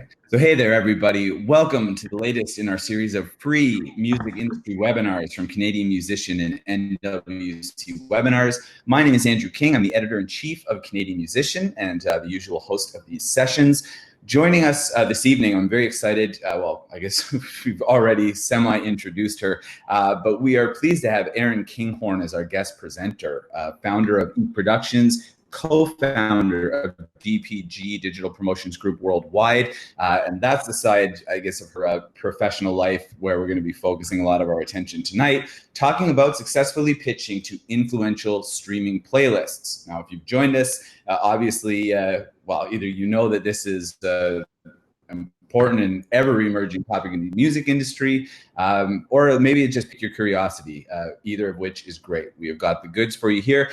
right. So hey there, everybody. Welcome to the latest in our series of free music industry webinars from Canadian Musician and NWC Webinars. My name is Andrew King. I'm the editor-in-chief of Canadian Musician and the usual host of these sessions. Joining us this evening, I'm very excited. Well, I guess we've already semi-introduced her, but we are pleased to have Erin Kinghorn as our guest presenter, founder of DPG Productions, co-founder of DPG Digital Promotions Group Worldwide. And that's the side, I guess, of her professional life where we're going to be focusing a lot of our attention tonight, talking about successfully pitching to influential streaming playlists. Now, if you've joined us, obviously, well, either you know that this is important and ever-emerging topic in the music industry, or maybe it just piqued your curiosity, either of which is great. We have got the goods for you here.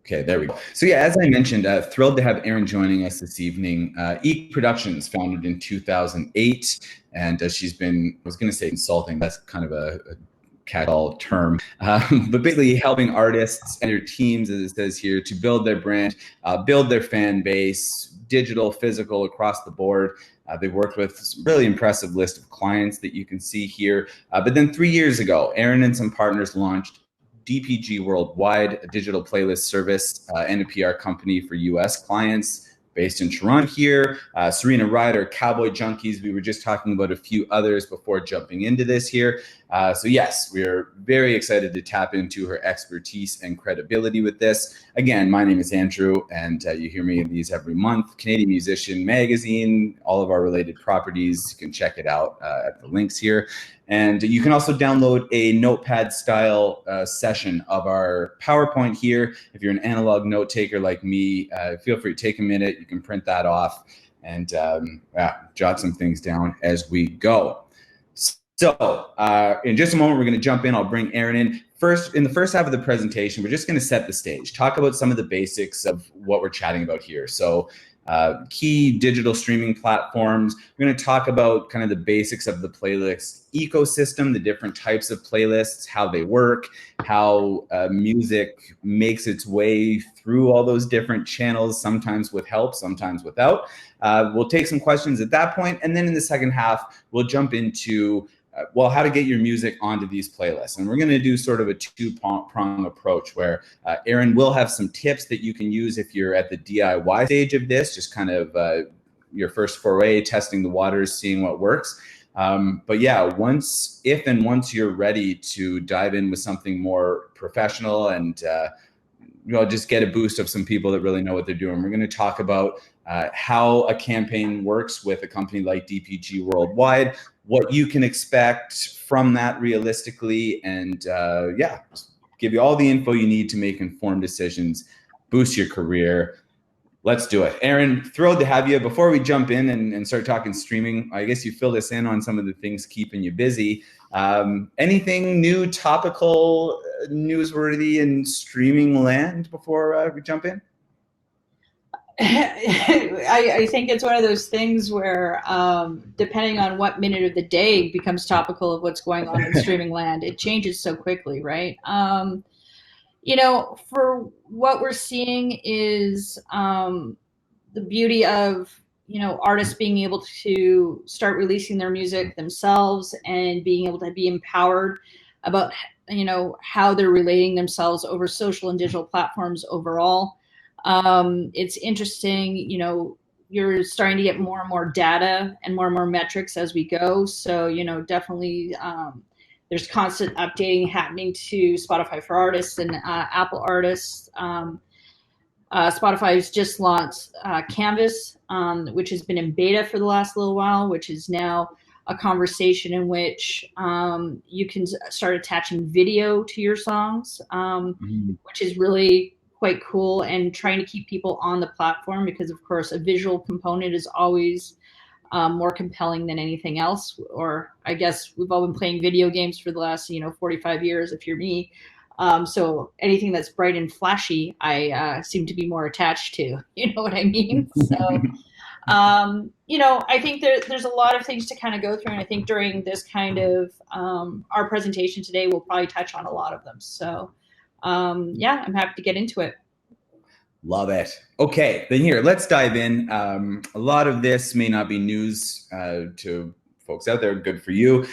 Okay, there we go. So yeah, as I mentioned, thrilled to have Erin joining us this evening. DPG Productions, founded in 2008, and she's been, I was going to say consulting, that's kind of a catch-all term, but basically helping artists and their teams, as it says here, to build their brand, build their fan base, digital, physical, across the board. They've worked with a really impressive list of clients that you can see here. But then 3 years ago, Erin and some partners launched DPG Worldwide, a digital playlist service and a PR company for US clients based in Toronto here. Serena Ryder, Cowboy Junkies, we were just talking about a few others before jumping into this here. So yes, we're very excited to tap into her expertise and credibility with this. Again, my name is Andrew, and you hear me in these every month. Canadian Musician Magazine, all of our related properties, you can check it out at the links here. And you can also download a notepad style session of our PowerPoint here. If you're an analog note taker like me, feel free to take a minute. You can print that off and jot some things down as we go. So in just a moment, we're going to jump in. I'll bring Erin in. First, in the first half of the presentation, we're just going to set the stage, talk about some of the basics of what we're chatting about here. So key digital streaming platforms. We're going to talk about kind of the basics of the playlist ecosystem, the different types of playlists, how they work, how music makes its way through all those different channels, sometimes with help, sometimes without. We'll take some questions at that point, and then in the second half, we'll jump into well, how to get your music onto these playlists. And we're going to do sort of a two-prong approach where Erin will have some tips that you can use if you're at the DIY stage of this, just kind of your first foray, testing the waters, seeing what works. But yeah, once you're ready to dive in with something more professional and just get a boost of some people that really know what they're doing, we're going to talk about how a campaign works with a company like DPG Worldwide, what you can expect from that realistically, and give you all the info you need to make informed decisions, boost your career. Let's do it. Erin, thrilled to have you. Before we jump in and start talking streaming, I guess you filled us in on some of the things keeping you busy. Anything new, topical, newsworthy in streaming land before we jump in? I think it's one of those things where, depending on what minute of the day becomes topical of what's going on in streaming land, it changes so quickly, right? For what we're seeing is the beauty of, artists being able to start releasing their music themselves and being able to be empowered about, how they're relating themselves over social and digital platforms overall. It's interesting, you're starting to get more and more data and more metrics as we go. So, definitely there's constant updating happening to Spotify for artists and Apple artists. Spotify's just launched Canvas, which has been in beta for the last little while, which is now a conversation in which you can start attaching video to your songs, which is really quite cool, and trying to keep people on the platform because, of course, a visual component is always more compelling than anything else. Or I guess we've all been playing video games for the last, 45 years, if you're me. So anything that's bright and flashy, I seem to be more attached to, you know what I mean? So, I think there's a lot of things to kind of go through. And I think during this kind of our presentation today, we'll probably touch on a lot of them. So, I'm happy to get into it. Love it. Okay, then here, let's dive in. A lot of this may not be news to folks out there. Good for you.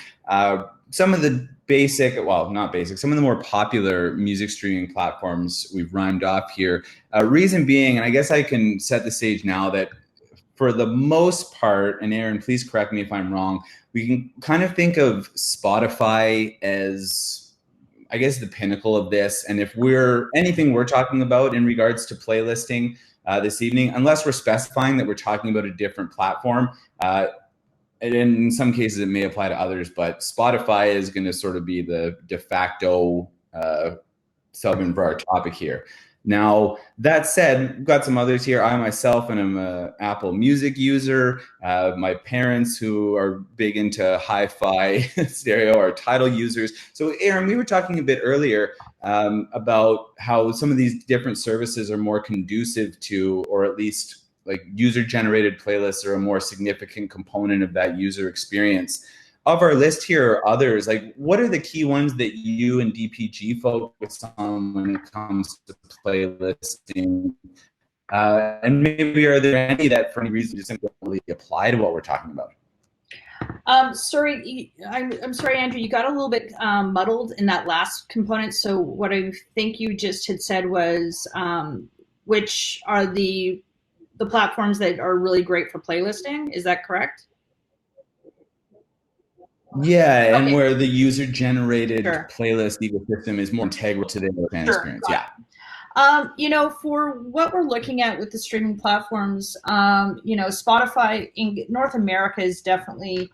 Some of the basic, well, not basic, some of the more popular music streaming platforms we've rhymed off here. Reason being, and I guess I can set the stage now, that for the most part, and Aaron, please correct me if I'm wrong, we can kind of think of Spotify as, I guess, the pinnacle of this. And if we're anything we're talking about in regards to playlisting this evening, unless we're specifying that we're talking about a different platform, and in some cases it may apply to others, but Spotify is going to sort of be the de facto sub for our topic here. Now, that said, we've got some others here. I myself am an Apple Music user. My parents, who are big into hi-fi stereo, are Tidal users. So, Aaron, we were talking a bit earlier about how some of these different services are more conducive to, or at least like user-generated playlists are a more significant component of that user experience. Of our list here are others. Like, what are the key ones that you and DPG focus on when it comes to playlisting? And maybe are there any that, for any reason, just don't really apply to what we're talking about? Sorry, I'm sorry, Andrew. You got a little bit muddled in that last component. So what I think you just had said was, which are the platforms that are really great for playlisting? Is that correct? Yeah, and where the user-generated playlist ecosystem is more integral to their fan experience. Yeah. For what we're looking at with the streaming platforms, Spotify in North America has definitely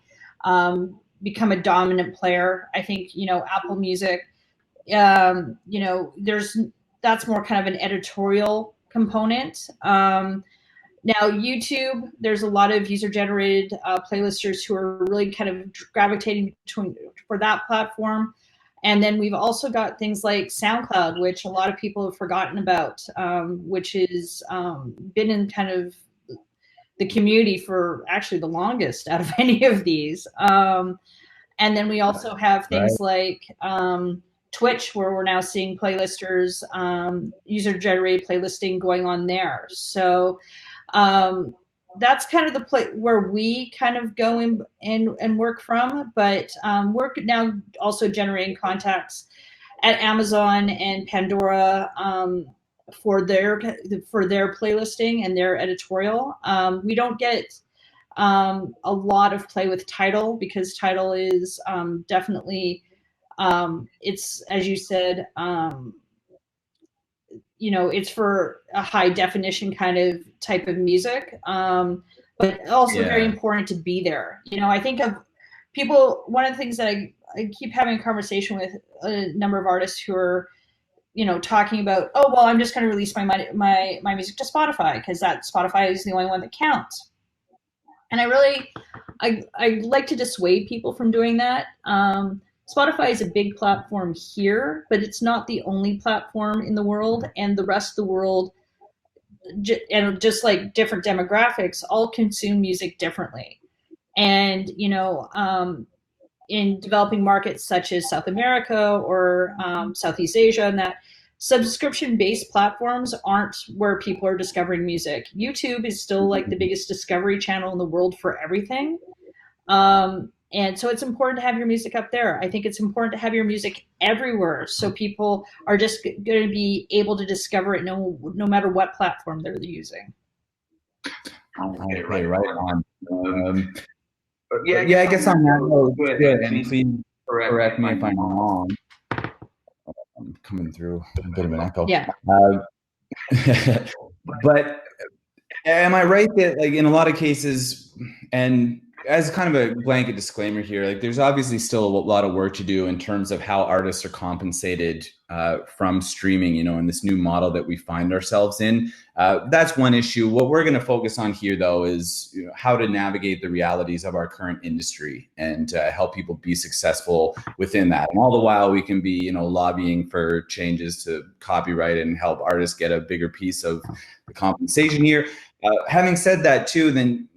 become a dominant player. I think, Apple Music, that's more kind of an editorial component. Now, YouTube, there's a lot of user-generated playlisters who are really kind of gravitating for that platform. And then we've also got things like SoundCloud, which a lot of people have forgotten about, which has been in kind of the community for actually the longest out of any of these. And then we also have things like Twitch, where we're now seeing playlisters, user-generated playlisting going on there. So that's kind of the place where we kind of go in and work from, but we're now also generating contacts at Amazon and Pandora for their playlisting and their editorial. We don't get a lot of play with Tidal, because Tidal is definitely it's, as you said, it's for a high definition kind of type of music, but also very important to be there. I think of people, one of the things that I keep having a conversation with a number of artists who are, talking about, oh, well, I'm just going to release my music to Spotify because that Spotify is the only one that counts. And I like to dissuade people from doing that. Spotify is a big platform here, but it's not the only platform in the world, and the rest of the world, and just like different demographics, all consume music differently. And, in developing markets such as South America or Southeast Asia, and that subscription-based platforms aren't where people are discovering music. YouTube is still like the biggest discovery channel in the world for everything. And so it's important to have your music up there. I think it's important to have your music everywhere, so people are just going to be able to discover it no matter what platform they're using. Okay, right on. Yeah, I guess on that note, good. And please correct me if I'm wrong. I'm coming through a bit of an echo. Yeah. But am I right that, like, in a lot of cases, and as kind of a blanket disclaimer here, like, there's obviously still a lot of work to do in terms of how artists are compensated from streaming, in this new model that we find ourselves in. That's one issue. What we're going to focus on here, though, is how to navigate the realities of our current industry and help people be successful within that. And all the while, we can be, lobbying for changes to copyright and help artists get a bigger piece of the compensation here. Having said that, too, then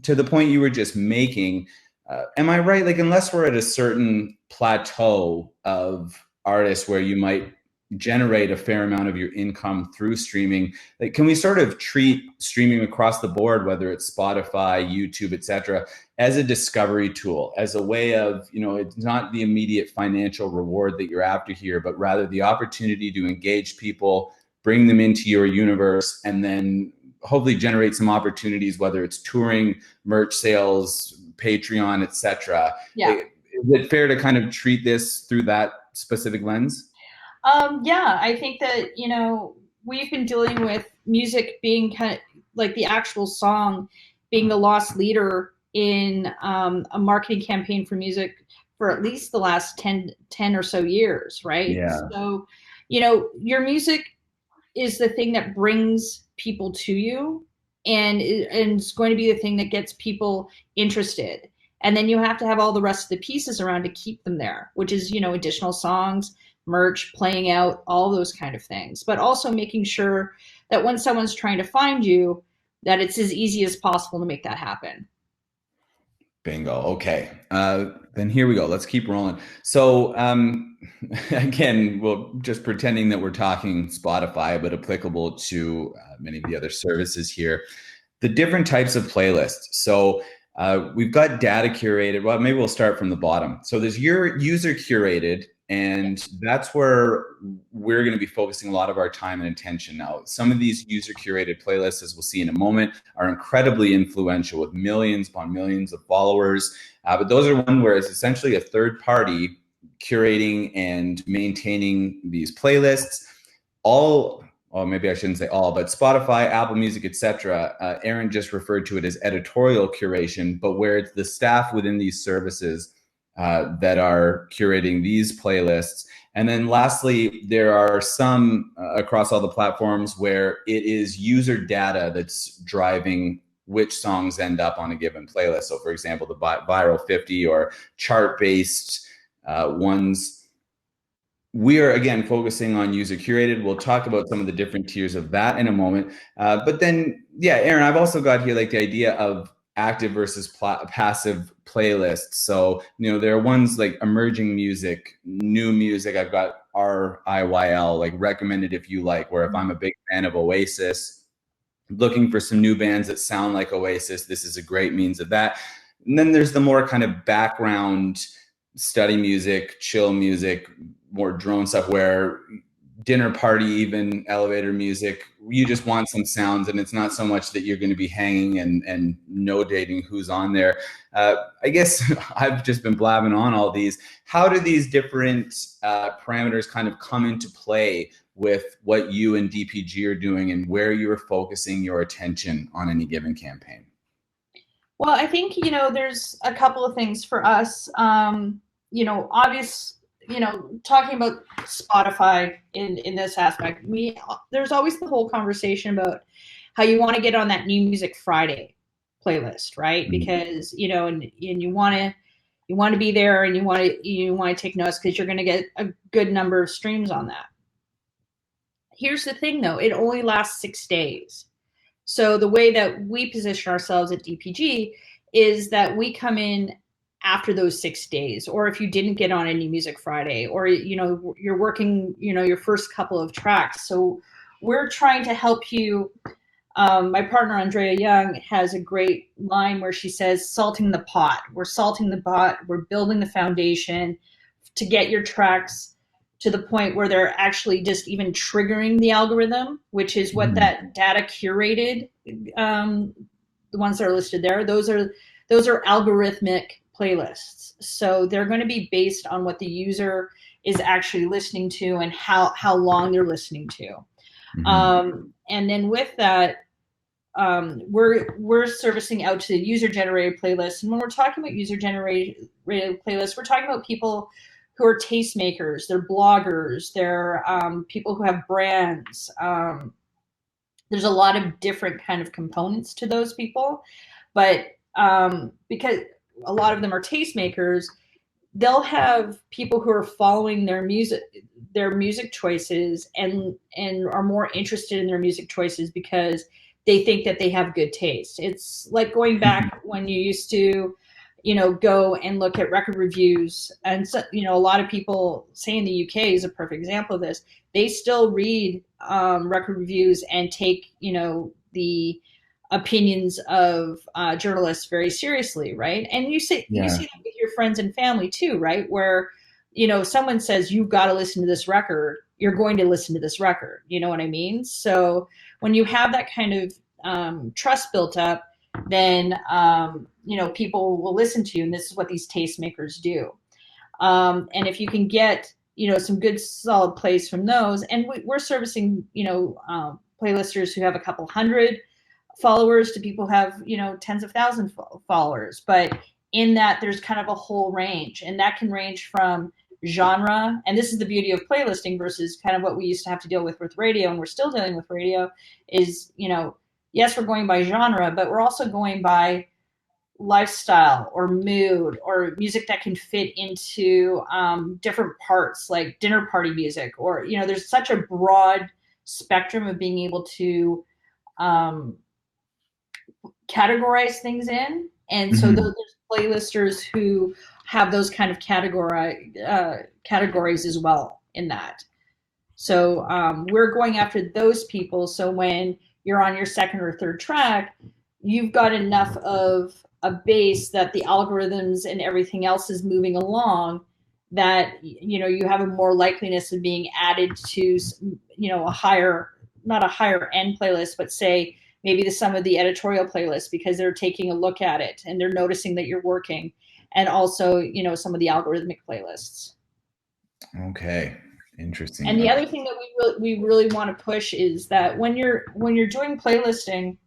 to the point you were just making, am I right? Like, unless we're at a certain plateau of artists where you might generate a fair amount of your income through streaming. Like, can we sort of treat streaming across the board, whether it's Spotify, YouTube, etc., as a discovery tool, as a way of, it's not the immediate financial reward that you're after here, but rather the opportunity to engage people, bring them into your universe, and then hopefully generate some opportunities, whether it's touring, merch sales, Patreon, etc. Yeah. Is it fair to kind of treat this through that specific lens? Yeah, I think that, we've been dealing with music being kind of like the actual song being the lost leader in a marketing campaign for music for at least the last 10 or so years, right? Yeah. So, your music is the thing that brings people to you, and it's going to be the thing that gets people interested. And then you have to have all the rest of the pieces around to keep them there, which is, additional songs, merch, playing out, all those kind of things, but also making sure that when someone's trying to find you, that it's as easy as possible to make that happen. Bingo. Okay. Then here we go. Let's keep rolling. So again, well, just pretending that we're talking Spotify, but applicable to many of the other services here. The different types of playlists. So we've got data curated. Well, maybe we'll start from the bottom. So there's your user curated, and that's where we're going to be focusing a lot of our time and attention now. Some of these user curated playlists, as we'll see in a moment, are incredibly influential with millions upon millions of followers. But those are one where it's essentially a third party curating and maintaining these playlists. Or maybe I shouldn't say all, but Spotify, Apple Music, etc. Aaron just referred to it as editorial curation, but where it's the staff within these services that are curating these playlists. And then lastly, there are some across all the platforms where it is user data that's driving which songs end up on a given playlist. So for example, the Viral 50 or chart-based ones. We are, again, focusing on user curated. We'll talk about some of the different tiers of that in a moment. But then, yeah, Aaron, I've also got here like the idea of active versus passive playlists. So, there are ones like emerging music, new music. I've got RIYL, like recommended if you like, where if I'm a big fan of Oasis, looking for some new bands that sound like Oasis, this is a great means of that. And then there's the more kind of background study music, chill music, more drone stuff, where dinner party, even elevator music, you just want some sounds, and it's not so much that you're going to be hanging and notating who's on there. I guess I've just been blabbing on all these. How do these different parameters kind of come into play with what you and DPG are doing and where you're focusing your attention on any given campaign? Well, I think, there's a couple of things for us. Talking about Spotify in this aspect, there's always the whole conversation about how you want to get on that New Music Friday playlist, right? Mm-hmm. Because, and you want to be there, and you want to take notes because you're going to get a good number of streams on that. Here's the thing though, it only lasts 6 days. So the way that we position ourselves at DPG is that we come in after those 6 days, or if you didn't get on any Music Friday, or, you're working, your first couple of tracks. So we're trying to help you. My partner, Andrea Young, has a great line where she says, salting the pot. We're salting the pot. We're building the foundation to get your tracks to the point where they're actually just even triggering the algorithm, which is what that data curated, the ones that are listed there, those are algorithmic playlists. So they're going to be based on what the user is actually listening to and how long they're listening to. Mm-hmm. And then with that, we're servicing out to the user-generated playlists. And when we're talking about user-generated playlists, we're talking about people who are tastemakers, they're bloggers, they're people who have brands. There's a lot of different kind of components to those people, but because a lot of them are tastemakers, they'll have people who are following their music choices and are more interested in their music choices because they think that they have good taste. It's like going back when you used to, go and look at record reviews. And so, a lot of people say in the UK is a perfect example of this. they still read record reviews and take, you know, the opinions of journalists very seriously, right? And you see Yeah. that with your friends and family too, right? Where, you know, someone says you've got to listen to this record, you're going to listen to this record. You know what I mean? So when you have that kind of trust built up, then you know, people will listen to you, and this is what these tastemakers do. And if you can get, you know, some good solid plays from those, and we're servicing, you know, playlisters who have a couple hundred followers to people who have, you know, tens of thousands followers. But in that, there's kind of a whole range, and that can range from genre. And this is the beauty of playlisting versus kind of what we used to have to deal with radio, and we're still dealing with radio. Is, you know, yes, we're going by genre, but we're also going by lifestyle or mood or music that can fit into different parts, like dinner party music, or, you know, there's such a broad spectrum of being able to um, categorize things in. And so there's playlisters who have those kind of categories as well in that. So we're going after those people. So when you're on your second or third track, you've got enough of a base that the algorithms and everything else is moving along, that, you know, you have a more likeliness of being added to, you know, a higher, not a higher end playlist, but say maybe some of the editorial playlists, because they're taking a look at it and they're noticing that you're working, and also, you know, some of the algorithmic playlists. Okay. Interesting. And the other thing that we really want to push is that when you're doing playlisting,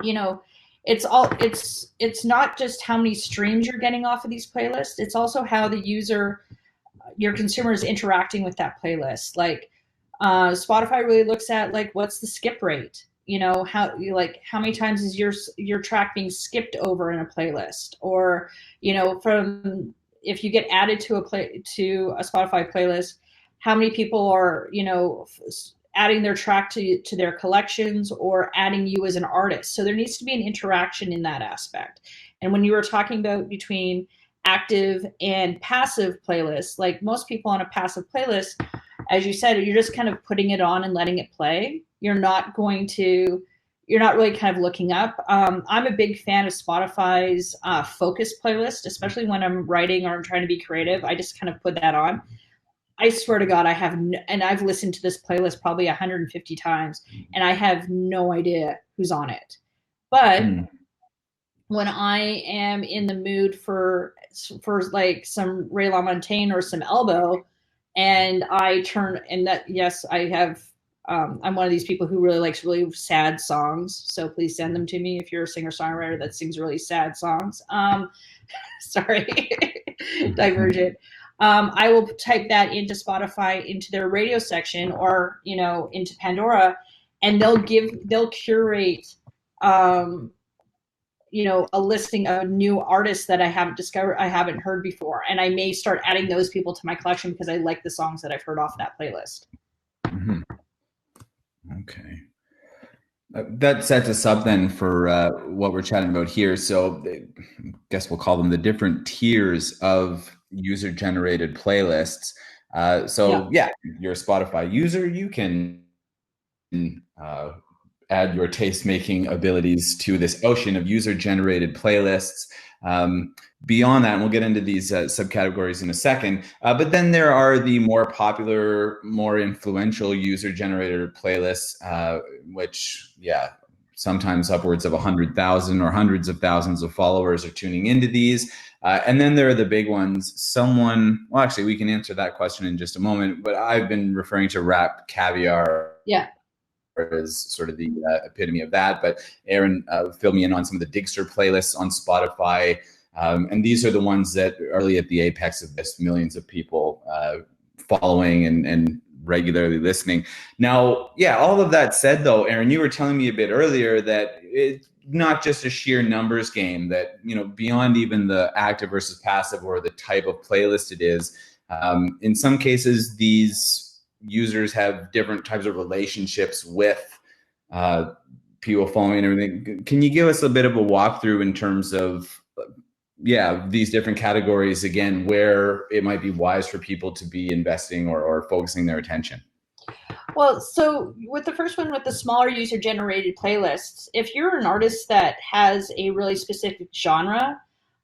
you know, it's not just how many streams you're getting off of these playlists. It's also how the user, your consumer, is interacting with that playlist. Like Spotify really looks at, like, what's the skip rate? You know, how many times is your track being skipped over in a playlist? Or, you know, from, if you get added to a Spotify playlist, how many people are, you know, adding their track to their collections or adding you as an artist. So there needs to be an interaction in that aspect. And when you were talking about between active and passive playlists, like most people on a passive playlist, as you said, you're just kind of putting it on and letting it play. You're not really kind of looking up. I'm a big fan of Spotify's focus playlist, especially when I'm writing or I'm trying to be creative. I just kind of put that on. I swear to God, and I've listened to this playlist probably 150 times, and I have no idea who's on it. But when I am in the mood for like some Ray LaMontagne or some Elbow, and I turn, and that, yes, I have, I'm one of these people who really likes really sad songs. So please send them to me if you're a singer-songwriter that sings really sad songs. Sorry, Divergent. I will type that into Spotify, into their radio section, or, you know, into Pandora, and they'll curate, you know, a listing of new artists that I haven't heard before, and I may start adding those people to my collection because I like the songs that I've heard off that playlist. Okay. That sets us up then for what we're chatting about here. So I guess we'll call them the different tiers of user-generated playlists. Yeah, you're a Spotify user, you can add your taste-making abilities to this ocean of user-generated playlists. Beyond that, and we'll get into these subcategories in a second, but then there are the more popular, more influential user-generated playlists, which, yeah, sometimes upwards of 100,000 or hundreds of thousands of followers are tuning into these. And then there are the big ones. Well, actually, we can answer that question in just a moment, but I've been referring to Rap Caviar. Yeah. Is sort of the epitome of that. But Aaron filled me in on some of the Digster playlists on Spotify. And these are the ones that are really at the apex of this, millions of people following and regularly listening. Now, yeah, all of that said, though, Aaron, you were telling me a bit earlier that it's not just a sheer numbers game, that, you know, beyond even the active versus passive or the type of playlist it is, in some cases, these users have different types of relationships with people following and everything. Can you give us a bit of a walkthrough in terms of yeah, these different categories again, where it might be wise for people to be investing or focusing their attention? Well, so with the first one, with the smaller user generated playlists, if you're an artist that has a really specific genre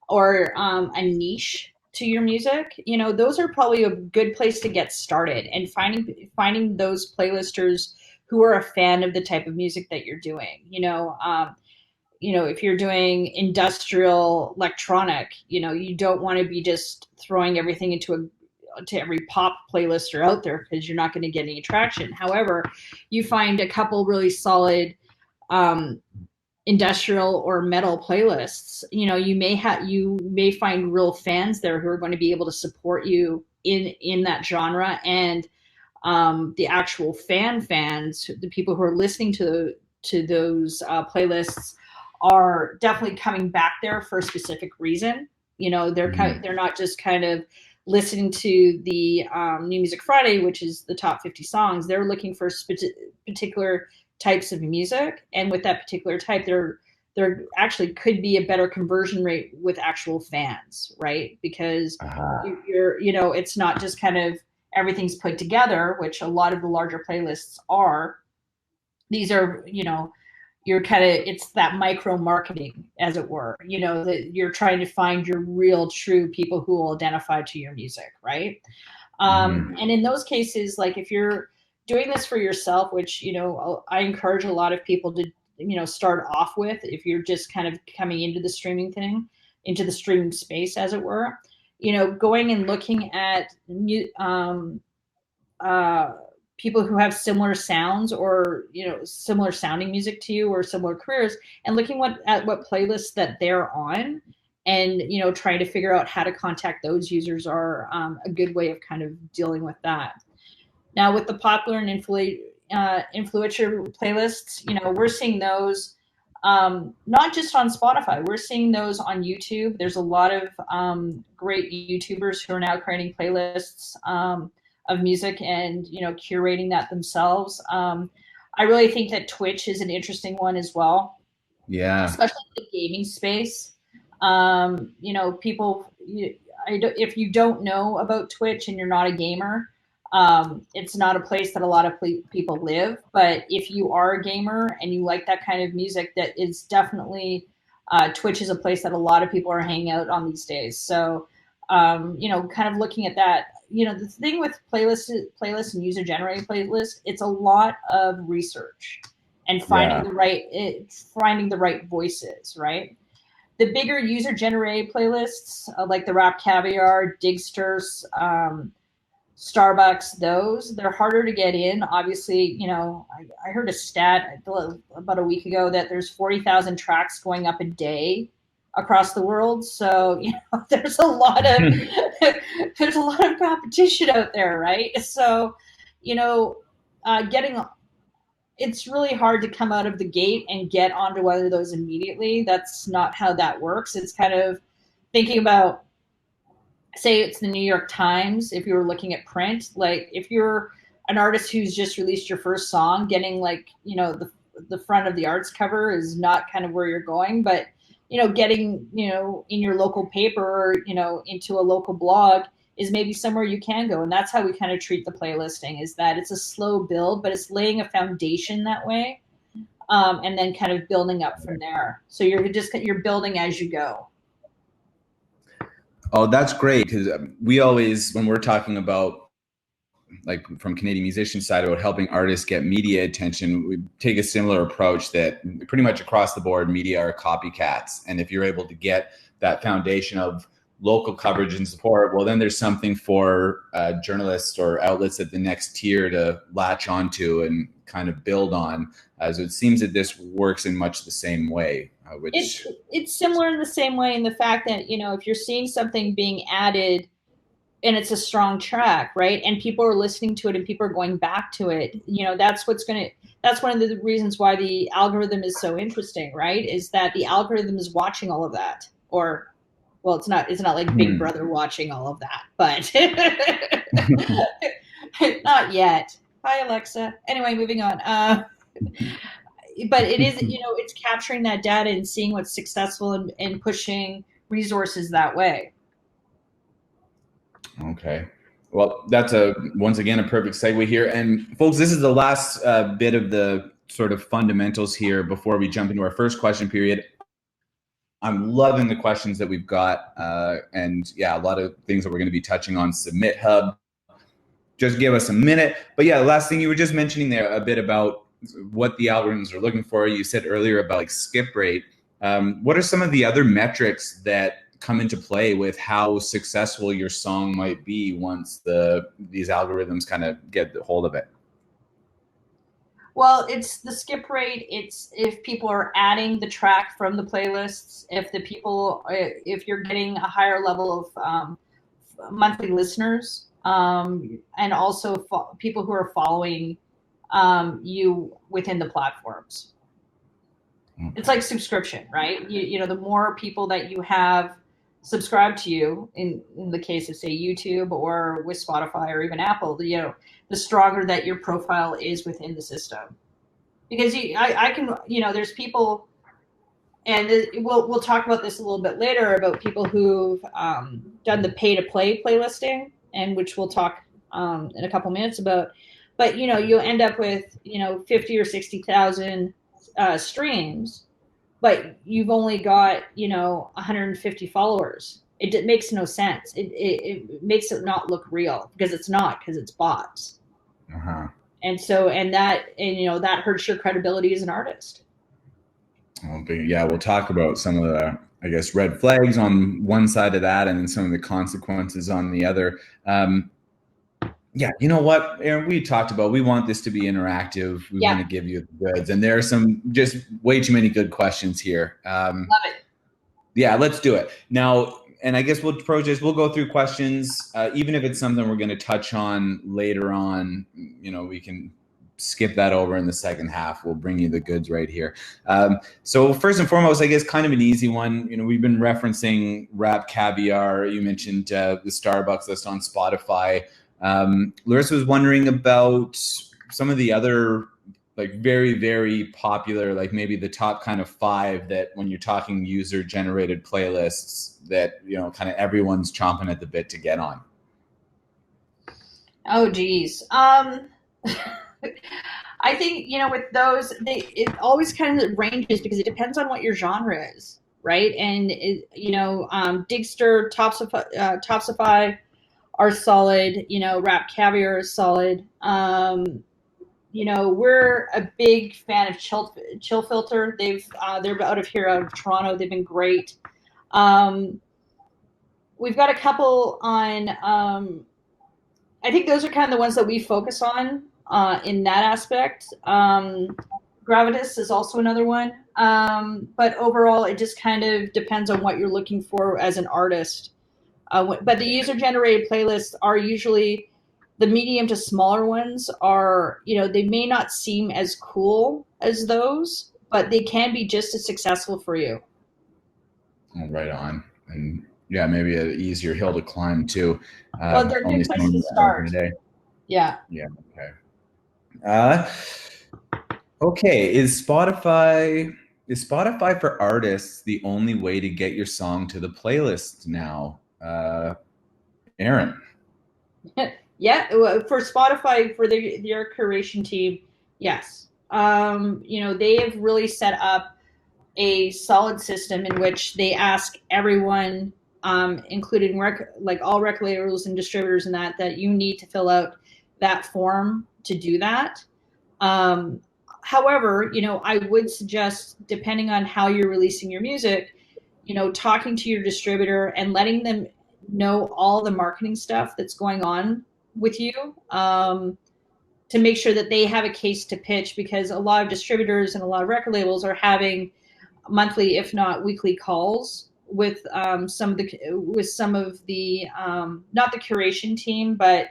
or a niche to your music, those are probably a good place to get started, and finding those playlisters who are a fan of the type of music that you're doing. If you're doing industrial electronic, you don't want to be just throwing everything to every pop playlister out there, because you're not going to get any traction. However, you find a couple really solid um, industrial or metal playlists. You may find real fans there who are going to be able to support you in that genre, and the actual fans, the people who are listening to those playlists, are definitely coming back there for a specific reason. They're not just kind of listening to the New Music Friday, which is the top 50 songs. They're looking for particular types of music, and with that particular type, there actually could be a better conversion rate with actual fans, right? Because it's not just kind of everything's put together, which a lot of the larger playlists are. These are, you're kind of, it's that micro marketing, as it were, that you're trying to find your real true people who will identify to your music, right? And in those cases, like if you're doing this for yourself, which, I encourage a lot of people to, start off with, if you're just kind of coming into the into the streaming space, as it were, going and looking at uh, people who have similar sounds, or similar sounding music to you, or similar careers, and looking at what playlists that they're on, and trying to figure out how to contact those users are a good way of kind of dealing with that. Now, with the popular and influencer playlists, we're seeing those not just on Spotify. We're seeing those on YouTube. There's a lot of great YouTubers who are now creating playlists of music, and curating that themselves. I really think that Twitch is an interesting one as well, Yeah. especially in the gaming space. People, if you don't know about Twitch and you're not a gamer, it's not a place that a lot of people live. But if you are a gamer and you like that kind of music, that is definitely Twitch is a place that a lot of people are hanging out on these days. So, kind of looking at that. The thing with playlists and user generated playlists, it's a lot of research and finding the right voices, right? The bigger user generated playlists, like the Rap Caviar, Digsters, Starbucks, they're harder to get in. Obviously, I heard a stat about a week ago that there's 40,000 tracks going up a day across the world. So, there's a lot of there's a lot of competition out there, right? So, getting it's really hard to come out of the gate and get onto one of those immediately. That's not how that works. It's kind of thinking about, say it's the New York Times, if you were looking at print, like if you're an artist who's just released your first song, getting the front of the arts cover is not kind of where you're going, but getting, in your local paper, or, into a local blog is maybe somewhere you can go. And that's how we kind of treat the playlisting, is that it's a slow build, but it's laying a foundation that way. And then kind of building up from there. So you're building as you go. Oh, that's great, because we always, when we're talking about, like from Canadian musician side, about helping artists get media attention, we take a similar approach that pretty much across the board, media are copycats. And if you're able to get that foundation of local coverage and support, well, then there's something for journalists or outlets at the next tier to latch onto and kind of build on. So it seems that this works in much the same way. It's similar in the same way, in the fact that, if you're seeing something being added and it's a strong track, right, and people are listening to it and people are going back to it, that's one of the reasons why the algorithm is so interesting, right, is that the algorithm is watching all of that. Or, well, it's not like Big Brother watching all of that, but not yet. Hi, Alexa. Anyway, moving on. But it is, it's capturing that data and seeing what's successful, and pushing resources that way. Okay. Well, that's once again a perfect segue here. And folks, this is the last bit of the sort of fundamentals here before we jump into our first question period. I'm loving the questions that we've got. And yeah, a lot of things that we're going to be touching on. Submit Hub. Just give us a minute. But yeah, the last thing you were just mentioning there a bit about what the algorithms are looking for. You said earlier about like skip rate. What are some of the other metrics that come into play with how successful your song might be once these algorithms kind of get the hold of it? Well, it's the skip rate. It's if people are adding the track from the playlists, if you're getting a higher level of monthly listeners, and also people who are following you within the platforms. Okay. It's like subscription, right? You know, the more people that you have subscribed to you, in the case of say YouTube or with Spotify or even Apple, you know, the stronger that your profile is within the system. Because I can, you know, there's people, and we'll talk about this a little bit later about people who've done the pay to play playlisting, and which we'll talk in a couple minutes about. But you know, you'll end up with 50 or 60,000 streams, but you've only got 150 followers. It makes no sense. It makes it not look real, because it's not, because it's bots. Uh-huh. And that hurts your credibility as an artist. Okay, yeah, we'll talk about some of the, I guess, red flags on one side of that, and then some of the consequences on the other. Yeah, you know what, Aaron, we talked about, we want this to be interactive. We want to give you the goods, and there are some just way too many good questions here. Love it. Yeah, let's do it now. And I guess we'll go through questions, even if it's something we're going to touch on later on. You know, we can skip that over in the second half. We'll bring you the goods right here. So first and foremost, I guess kind of an easy one. You know, we've been referencing Rap Caviar. You mentioned the Starbucks list on Spotify. Larissa was wondering about some of the other like very, very popular, like maybe the top kind of 5 that when you're talking user generated playlists that, you know, kind of everyone's chomping at the bit to get on. Oh, geez. I think, with those, it always kind of ranges, because it depends on what your genre is, right? And, Digster, Topsify are solid, Rap Caviar is solid. We're a big fan of Chill Filter. They're out of Toronto. They've been great. We've got a couple on, I think those are kind of the ones that we focus on in that aspect. Gravitas is also another one. But overall, it just kind of depends on what you're looking for as an artist. But the user-generated playlists are usually the medium to smaller ones are, they may not seem as cool as those, but they can be just as successful for you. Right on. And yeah, maybe an easier hill to climb too. Well, they're good places to start. Yeah. Yeah. Okay. Okay. Is Spotify for artists the only way to get your song to the playlist now? Aaron. Yeah, for Spotify, for their curation team, yes. They have really set up a solid system in which they ask everyone, including all record labels and distributors, and that you need to fill out that form to do that. However, I would suggest, depending on how you're releasing your music, talking to your distributor and letting them know all the marketing stuff that's going on with you, to make sure that they have a case to pitch, because a lot of distributors and a lot of record labels are having monthly, if not weekly, calls with some of the not the curation team, but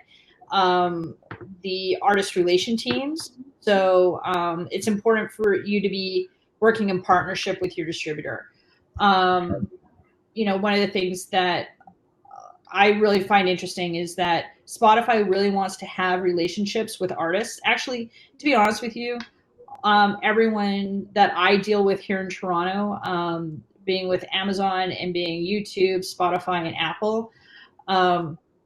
the artist relation teams. So it's important for you to be working in partnership with your distributor. One of the things that I really find interesting is that Spotify really wants to have relationships with artists. Actually, to be honest with you, everyone that I deal with here in Toronto, being with Amazon and being YouTube, Spotify, and Apple,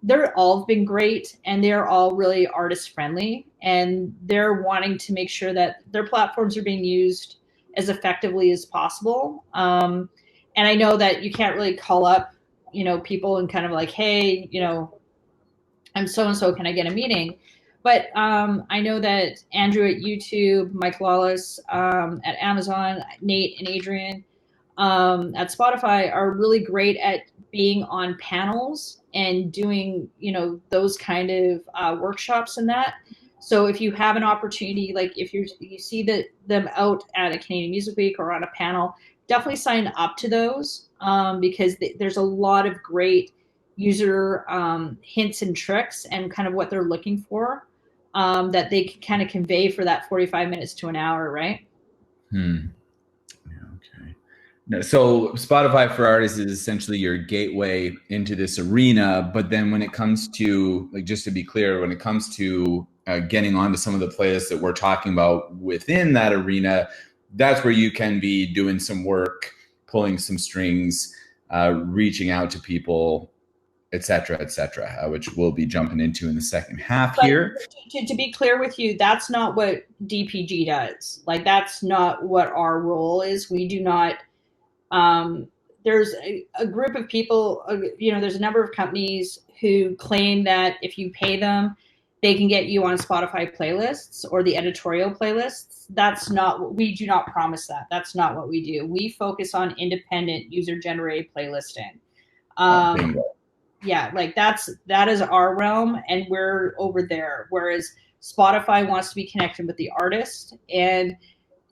they're all been great, and they're all really artist friendly, and they're wanting to make sure that their platforms are being used as effectively as possible. And I know that you can't really call up, people and kind of like, hey, I'm so-and-so, can I get a meeting? But I know that Andrew at YouTube, Mike Lawless at Amazon, Nate and Adrian at Spotify are really great at being on panels and doing, those kind of workshops and that. So if you have an opportunity, like if you see them out at a Canadian Music Week or on a panel, definitely sign up to those because there's a lot of great user hints and tricks and kind of what they're looking for that they can kind of convey for that 45 minutes to an hour, right? Okay. So Spotify for Artists is essentially your gateway into this arena. But then when it comes to, like, just to be clear, when it comes to getting onto some of the playlists that we're talking about within that arena, that's where you can be doing some work, pulling some strings, reaching out to people, et cetera, which we'll be jumping into in the second half here. To be clear with you, that's not what DPG does. Like, that's not what our role is. We do not, there's a group of people, there's a number of companies who claim that if you pay them, they can get you on Spotify playlists or the editorial playlists. That's not, we do not promise that. That's not what we do. We focus on independent user-generated playlisting. Yeah, like that is our realm, and we're over there. Whereas Spotify wants to be connected with the artist, and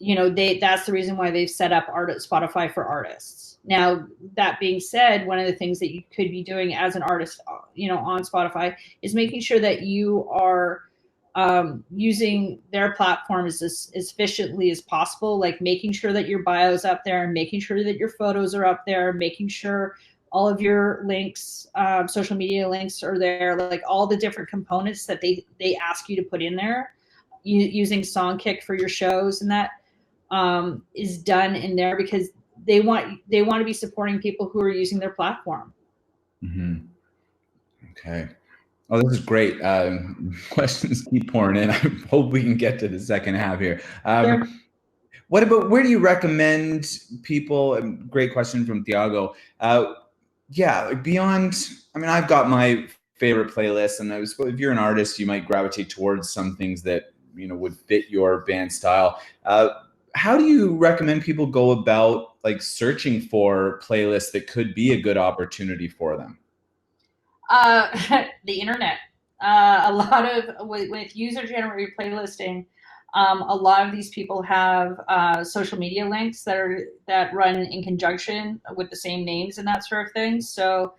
that's the reason why they've set up Spotify for Artists. Now, that being said, one of the things that you could be doing as an artist, on Spotify, is making sure that you are using their platform as efficiently as possible, like making sure that your bio is up there, making sure that your photos are up there, making sure all of your links, social media links are there, like all the different components that they ask you to put in there, using Songkick for your shows, and that is done in there because they want to be supporting people who are using their platform. Mm-hmm. Okay. Oh, this is great. Questions keep pouring in. I hope we can get to the second half here. Sure. What about, where do you recommend people? Great question from Thiago. Yeah, beyond, I mean, I've got my favorite playlist, and if you're an artist, you might gravitate towards some things that, would fit your band style. How do you recommend people go about, like, searching for playlists that could be a good opportunity for them? The internet. A lot of, with user-generated playlisting, a lot of these people have social media links that run in conjunction with the same names and that sort of thing. So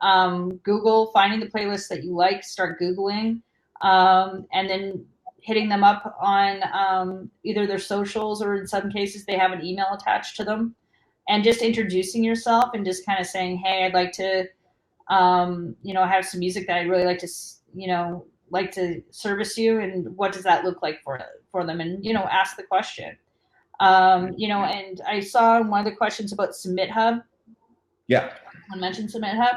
Google, finding the playlists that you like, start Googling, and then hitting them up on either their socials, or in some cases they have an email attached to them, and just introducing yourself and just kind of saying, hey, I'd like to have some music that I'd really like to service you, and what does that look like for them, and ask the question. And I saw one of the questions about Submit Hub. Yeah, I mentioned Submit Hub.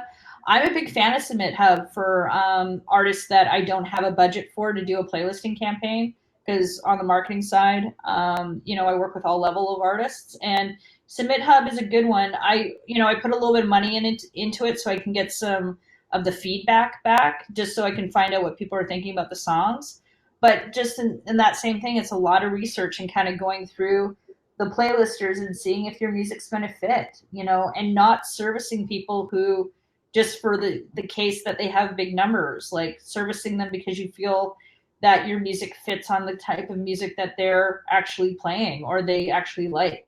I'm a big fan of Submit Hub for artists that I don't have a budget for to do a playlisting campaign, because on the marketing side, I work with all level of artists, and Submit Hub is a good one. I put a little bit of money into it so I can get some of the feedback back, just so I can find out what people are thinking about the songs. But just in that same thing, it's a lot of research and kind of going through the playlisters and seeing if your music's going to fit, and not servicing people who just for the case that they have big numbers, like servicing them because you feel that your music fits on the type of music that they're actually playing or they actually like.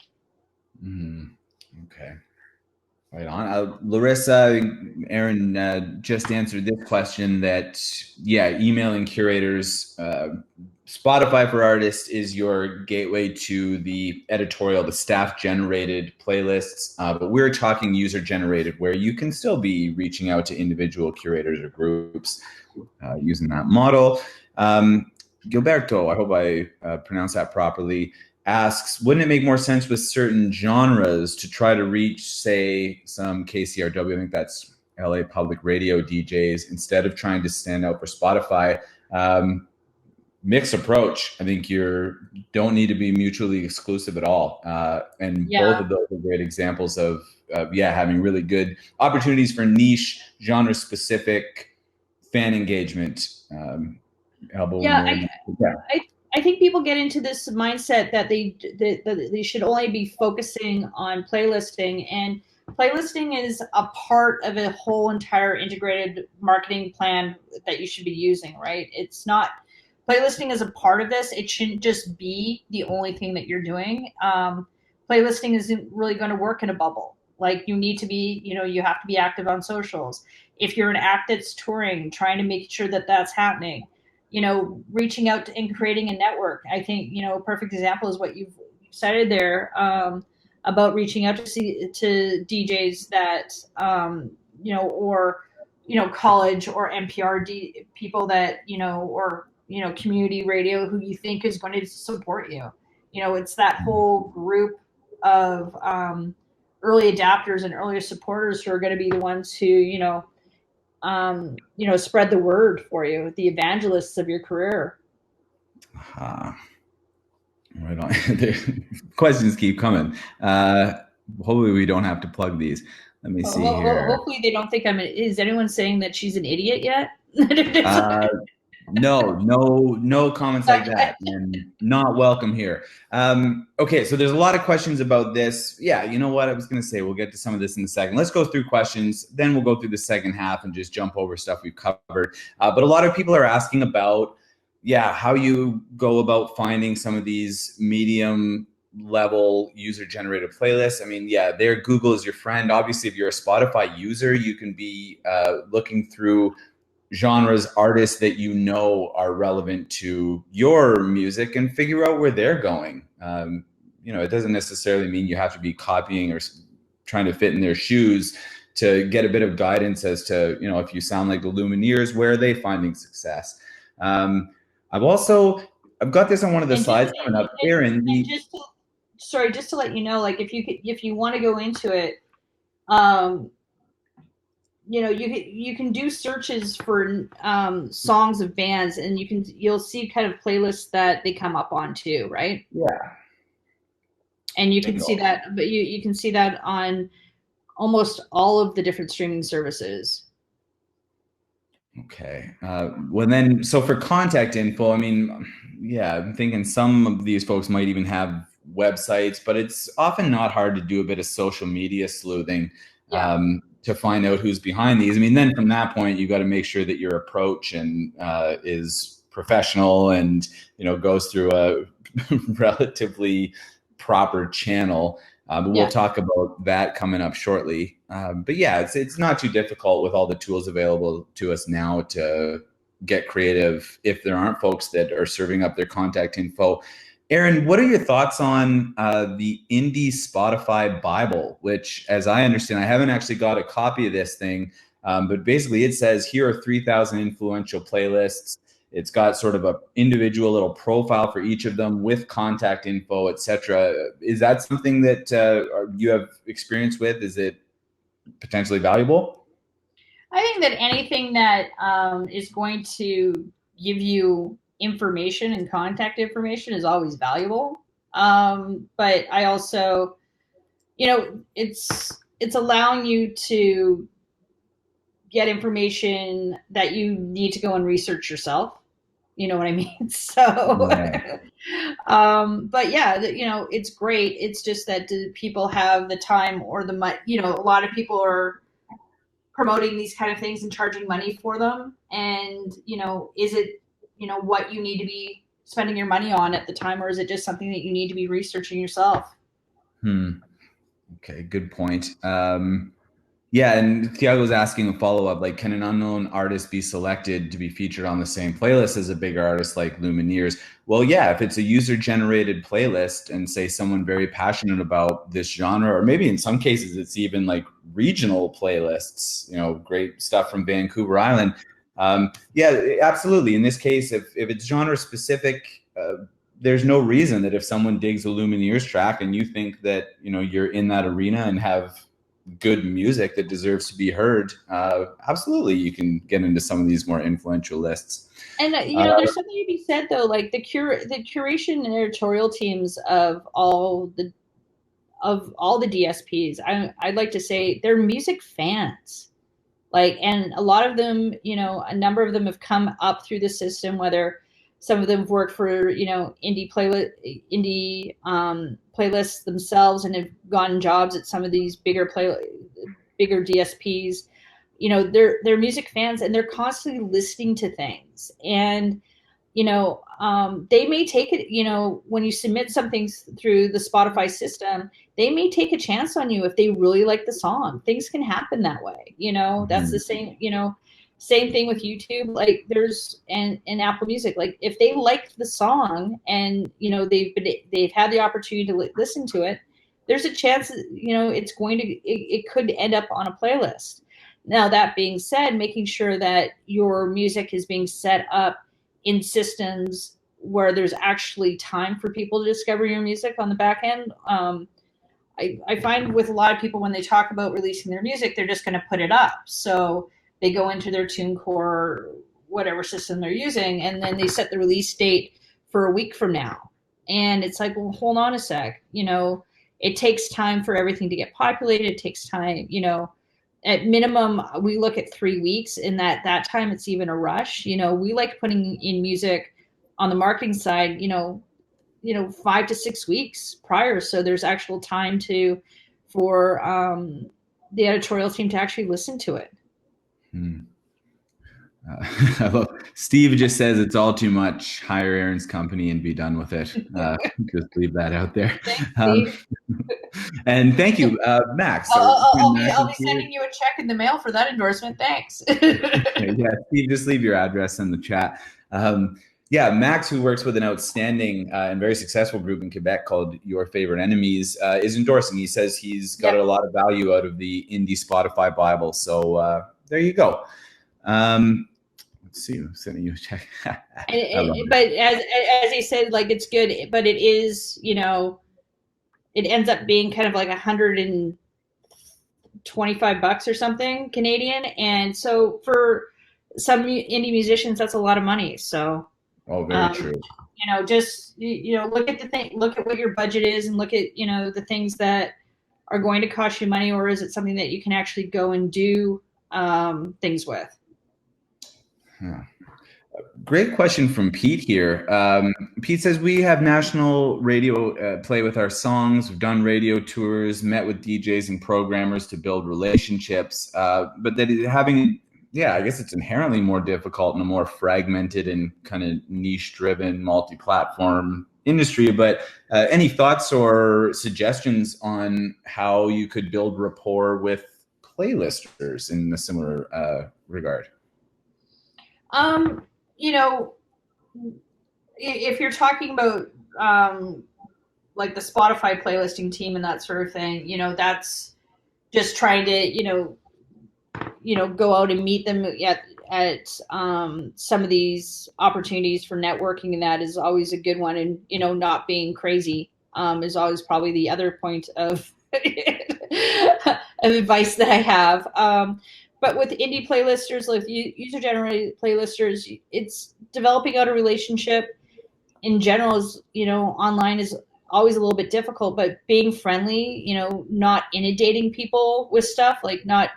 Okay. Right on. Larissa, Aaron just answered this question that, emailing curators, Spotify for Artists is your gateway to the editorial, the staff-generated playlists, but we're talking user-generated, where you can still be reaching out to individual curators or groups using that model. Gilberto, I hope I pronounced that properly, asks, wouldn't it make more sense with certain genres to try to reach, say, some KCRW, I think that's LA Public Radio DJs, instead of trying to stand out for Spotify? Mixed approach. I think you don't need to be mutually exclusive at all. And both of those are great examples of having really good opportunities for niche, genre-specific fan engagement. I think people get into this mindset that they should only be focusing on playlisting, and playlisting is a part of a whole entire integrated marketing plan that you should be using, right? It's not, playlisting is a part of this. It shouldn't just be the only thing that you're doing. Playlisting isn't really going to work in a bubble. Like, you need to be, you have to be active on socials. If you're an act that's touring, trying to make sure that that's happening, reaching out and creating a network. I think, a perfect example is what you've cited there, about reaching out to DJs that, or, college or NPR people that, or, community radio who you think is going to support you. It's that whole group of early adapters and early supporters who are going to be the ones who, spread the word for you, the evangelists of your career. Right on. The questions keep coming. Hopefully we don't have to plug these. Let me see here. Hopefully they don't think is anyone saying that she's an idiot yet? No comments like that, and not welcome here. Okay, so there's a lot of questions about this. Yeah, you know what? I was going to say we'll get to some of this in a second. Let's go through questions, then we'll go through the second half and just jump over stuff we've covered. But a lot of people are asking about, how you go about finding some of these medium level user-generated playlists. I mean, there Google is your friend. Obviously, if you're a Spotify user, you can be looking through genres, artists that are relevant to your music and figure out where they're going. It doesn't necessarily mean you have to be copying or trying to fit in their shoes to get a bit of guidance as to, if you sound like the Lumineers, where are they finding success? I've got this on one of the slides coming up. Aaron, just to let you know, like if you want to go into it, you can do searches for songs of bands, and you'll see kind of playlists that they come up on too, right? Yeah. And you can see that, but you can see that on almost all of the different streaming services. Okay. Well, then, so for contact info, I mean, I'm thinking some of these folks might even have websites, but it's often not hard to do a bit of social media sleuthing. To find out who's behind these. I mean, then from that point, you got to make sure that your approach is professional and, goes through a relatively proper channel. But we'll talk about that coming up shortly. But it's not too difficult with all the tools available to us now to get creative if there aren't folks that are serving up their contact info. Aaron, what are your thoughts on the Indie Spotify Bible, which, as I understand, I haven't actually got a copy of this thing, but basically it says here are 3,000 influential playlists. It's got sort of an individual little profile for each of them with contact info, etc. Is that something that you have experience with? Is it potentially valuable? I think that anything that is going to give you information and contact information is always valuable. But I also, it's allowing you to get information that you need to go and research yourself. You know what I mean? So, but it's great. It's just that do people have the time or the money? A lot of people are promoting these kind of things and charging money for them. And, is it, what you need to be spending your money on at the time, or is it just something that you need to be researching yourself? Okay, good point. And Thiago's asking a follow-up, like, can an unknown artist be selected to be featured on the same playlist as a bigger artist like Lumineers? Well, if it's a user-generated playlist and say someone very passionate about this genre, or maybe in some cases it's even like regional playlists, great stuff from Vancouver Island. Absolutely. In this case, if it's genre specific, there's no reason that if someone digs a Lumineers track and you think that, you know, you're in that arena and have good music that deserves to be heard, absolutely you can get into some of these more influential lists. And you know, there's something to be said though, like the curation and editorial teams of all the DSPs. I'd like to say they're music fans. Like, and a lot of them, you know, a number of them have come up through the system, whether some of them have worked for, you know, indie playlists themselves and have gotten jobs at some of these bigger DSPs. You know, they're music fans and they're constantly listening to things. And, you know, they may take it, you know, when you submit something through the Spotify system, they may take a chance on you if they really like the song. Things can happen that way. You know, that's the same, you know, same thing with YouTube. Like there's, and Apple Music, like if they like the song and, you know, they've had the opportunity to listen to it, there's a chance that, you know, it could end up on a playlist. Now, that being said, making sure that your music is being set up in systems where there's actually time for people to discover your music on the back end. I find with a lot of people when they talk about releasing their music, they're just going to put it up. So they go into their TuneCore, whatever system they're using, and then they set the release date for a week from now. And it's like, well, hold on a sec. You know, it takes time for everything to get populated. It takes time, you know, at minimum, we look at 3 weeks. In that time, it's even a rush. You know, we like putting in music on the marketing side, you know, 5 to 6 weeks prior. So there's actual time for the editorial team to actually listen to it. Steve just says it's all too much. Hire Aaron's company and be done with it. Just leave that out there. Thanks, and thank you, Max. I'll be sending you a check in the mail for that endorsement. Thanks. Yeah, Steve, just leave your address in the chat. Yeah, Max, who works with an outstanding and very successful group in Quebec called Your Favorite Enemies, is endorsing. He says he's got a lot of value out of the indie Spotify Bible. So there you go. Let's see, I'm sending you a check. But as he said, like it's good, but it is, you know, it ends up being kind of like $125 or something Canadian, and so for some indie musicians, that's a lot of money. So, very true. You know, just look at what your budget is, and look at, you know, the things that are going to cost you money, or is it something that you can actually go and do things with? Yeah. Great question from Pete here. Pete says, we have national radio play with our songs. We've done radio tours, met with DJs and programmers to build relationships. But that having, I guess it's inherently more difficult in a more fragmented and kind of niche-driven, multi-platform industry. But any thoughts or suggestions on how you could build rapport with playlisters in a similar regard? You know, if you're talking about like the Spotify playlisting team and that sort of thing, you know, that's just trying to, go out and meet them at some of these opportunities for networking, and that is always a good one. And, you know, not being crazy is always probably the other point of advice that I have. But with indie playlisters, like user-generated playlisters, it's developing out a relationship in general is, you know, online is always a little bit difficult, but being friendly, you know, not inundating people with stuff, like not,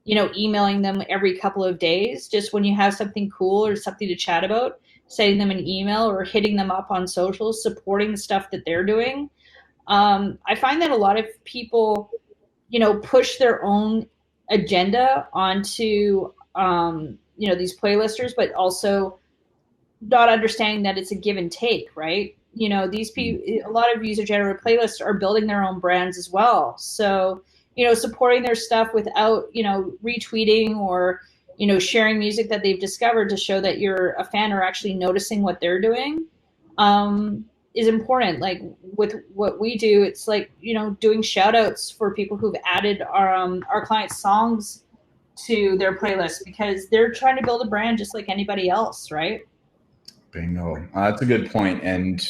you know, emailing them every couple of days, just when you have something cool or something to chat about, sending them an email or hitting them up on socials, supporting the stuff that they're doing. I find that a lot of people, you know, push their own agenda onto these playlisters, but also not understanding that it's a give and take, right? You know, these people, a lot of user generated playlists are building their own brands as well. So, you know, supporting their stuff without, you know, retweeting or, you know, sharing music that they've discovered to show that you're a fan or actually noticing what they're doing is important. Like with what we do, it's like, you know, doing shout outs for people who've added our clients' songs to their playlist because they're trying to build a brand just like anybody else, right? Bingo. That's a good point. And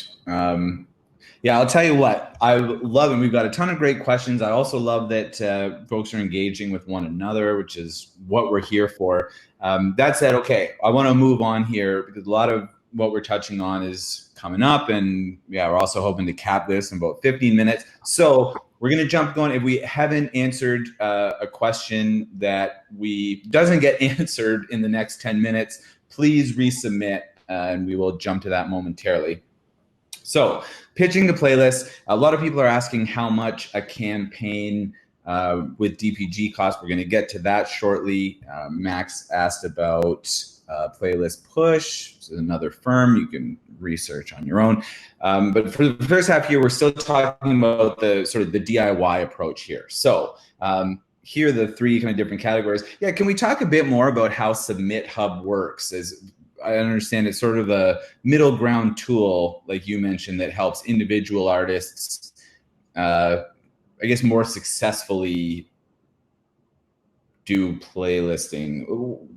yeah, I'll tell you what, I love, and we've got a ton of great questions. I also love that folks are engaging with one another, which is what we're here for. That said, okay, I want to move on here because a lot of what we're touching on is coming up. And yeah, we're also hoping to cap this in about 15 minutes. So we're going to jump going. If we haven't answered a question that doesn't get answered in the next 10 minutes, please resubmit and we will jump to that momentarily. So pitching the playlist, a lot of people are asking how much a campaign with DPG costs. We're going to get to that shortly. Max asked about Playlist Push, which is another firm you can research on your own. But for the first half here, we're still talking about the sort of the DIY approach here. So here are the three kind of different categories. Yeah, can we talk a bit more about how Submit Hub works? As I understand it's sort of a middle ground tool, like you mentioned, that helps individual artists, I guess, more successfully do playlisting.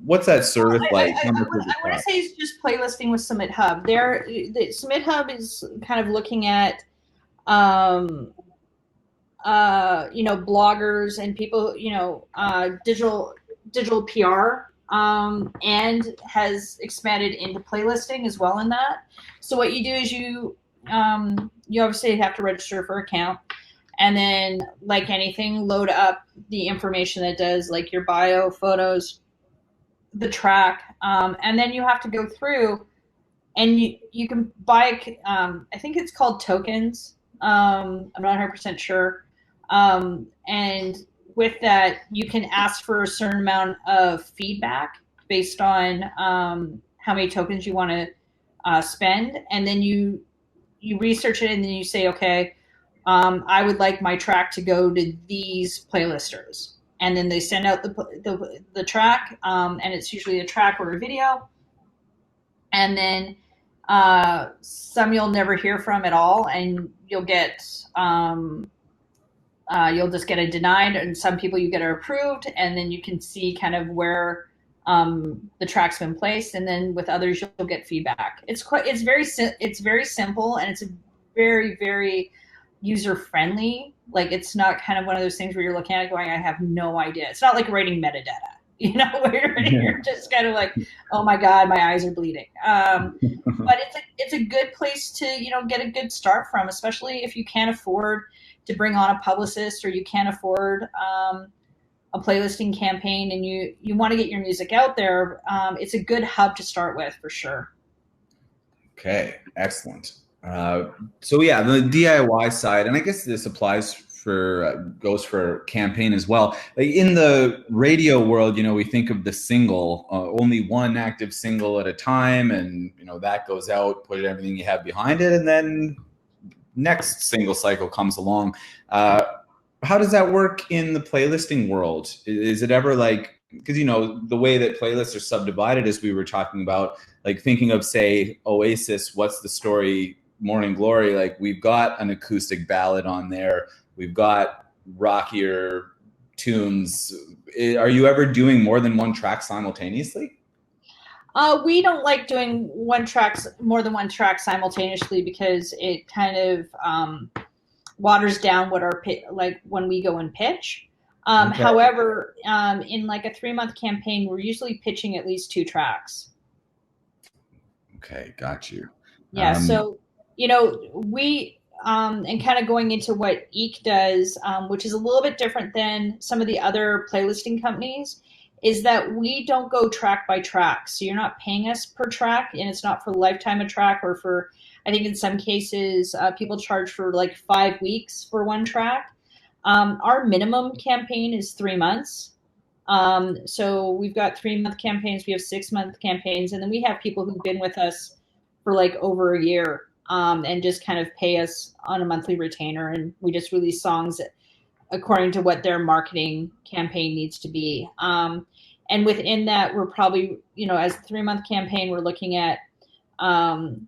What's that service like? I want to say it's just playlisting with Submit Hub. The Submit Hub is kind of looking at, bloggers and people, digital PR. And has expanded into playlisting as well in that. So what you do is you obviously have to register for account, and then like anything, load up the information that does like your bio, photos, the track, and then you have to go through and you can buy, I think it's called tokens. I'm not 100% sure. And with that, you can ask for a certain amount of feedback based on how many tokens you want to spend. And then you research it and then you say, okay, I would like my track to go to these playlisters. And then they send out the track, and it's usually a track or a video. And then some you'll never hear from at all, and you'll get you'll just get a denied, and some people you get a approved, and then you can see kind of where the track's been placed, and then with others you'll get feedback. It's very simple, and it's very, very user friendly. Like, it's not kind of one of those things where you're looking at it going, I have no idea. It's not like writing metadata, where you're just kind of like, oh my God, my eyes are bleeding. But it's a good place to, get a good start from, especially if you can't afford to bring on a publicist, or you can't afford a playlisting campaign, and you want to get your music out there. It's a good hub to start with, for sure. Okay, excellent. So yeah, the DIY side, and I guess this applies goes for campaign as well. Like in the radio world, we think of the single, only one active single at a time, and that goes out, put everything you have behind it, and then next single cycle comes along. How does that work in the playlisting world? Is it ever like, because the way that playlists are subdivided, as we were talking about, like thinking of, say, Oasis, What's the Story, Morning Glory, like we've got an acoustic ballad on there, we've got rockier tunes. Are you ever doing more than one track simultaneously? We don't like doing more than one track simultaneously, because it kind of waters down what like when we go and pitch. Okay. However, in like a 3-month campaign, we're usually pitching at least 2 tracks. Okay, got you. Yeah, so we and kind of going into what Eek does, which is a little bit different than some of the other playlisting companies, is that we don't go track by track. So you're not paying us per track, and it's not for the lifetime of track, or for, I think in some cases, people charge for like 5 weeks for one track. Our minimum campaign is 3 months. So we've got 3-month campaigns, we have 6-month campaigns, and then we have people who've been with us for like over a year, and just kind of pay us on a monthly retainer, and we just release songs according to what their marketing campaign needs to be. And within that, we're probably, as a 3-month campaign, we're looking at, 1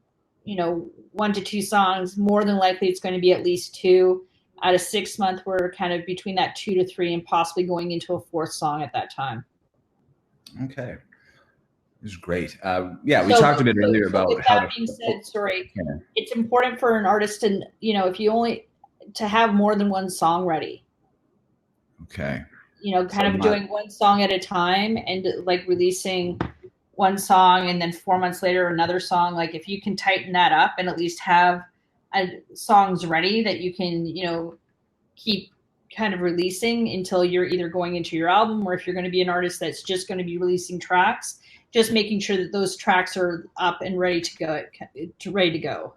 to 2 songs. More than likely, it's going to be at least 2. At a 6-month, we're kind of between that 2 to 3, and possibly going into a 4th song at that time. Okay. This is great. Yeah, we So, talked a bit earlier so about with how that to. being said, sorry, Yeah. it's important for an artist to, if you only to have more than one song ready. Okay. So Kind of doing one song at a time and like releasing one song and then 4 months later another song. Like if you can tighten that up and at least have songs ready that you can, keep kind of releasing until you're either going into your album, or if you're going to be an artist that's just going to be releasing tracks, just making sure that those tracks are up and ready to go.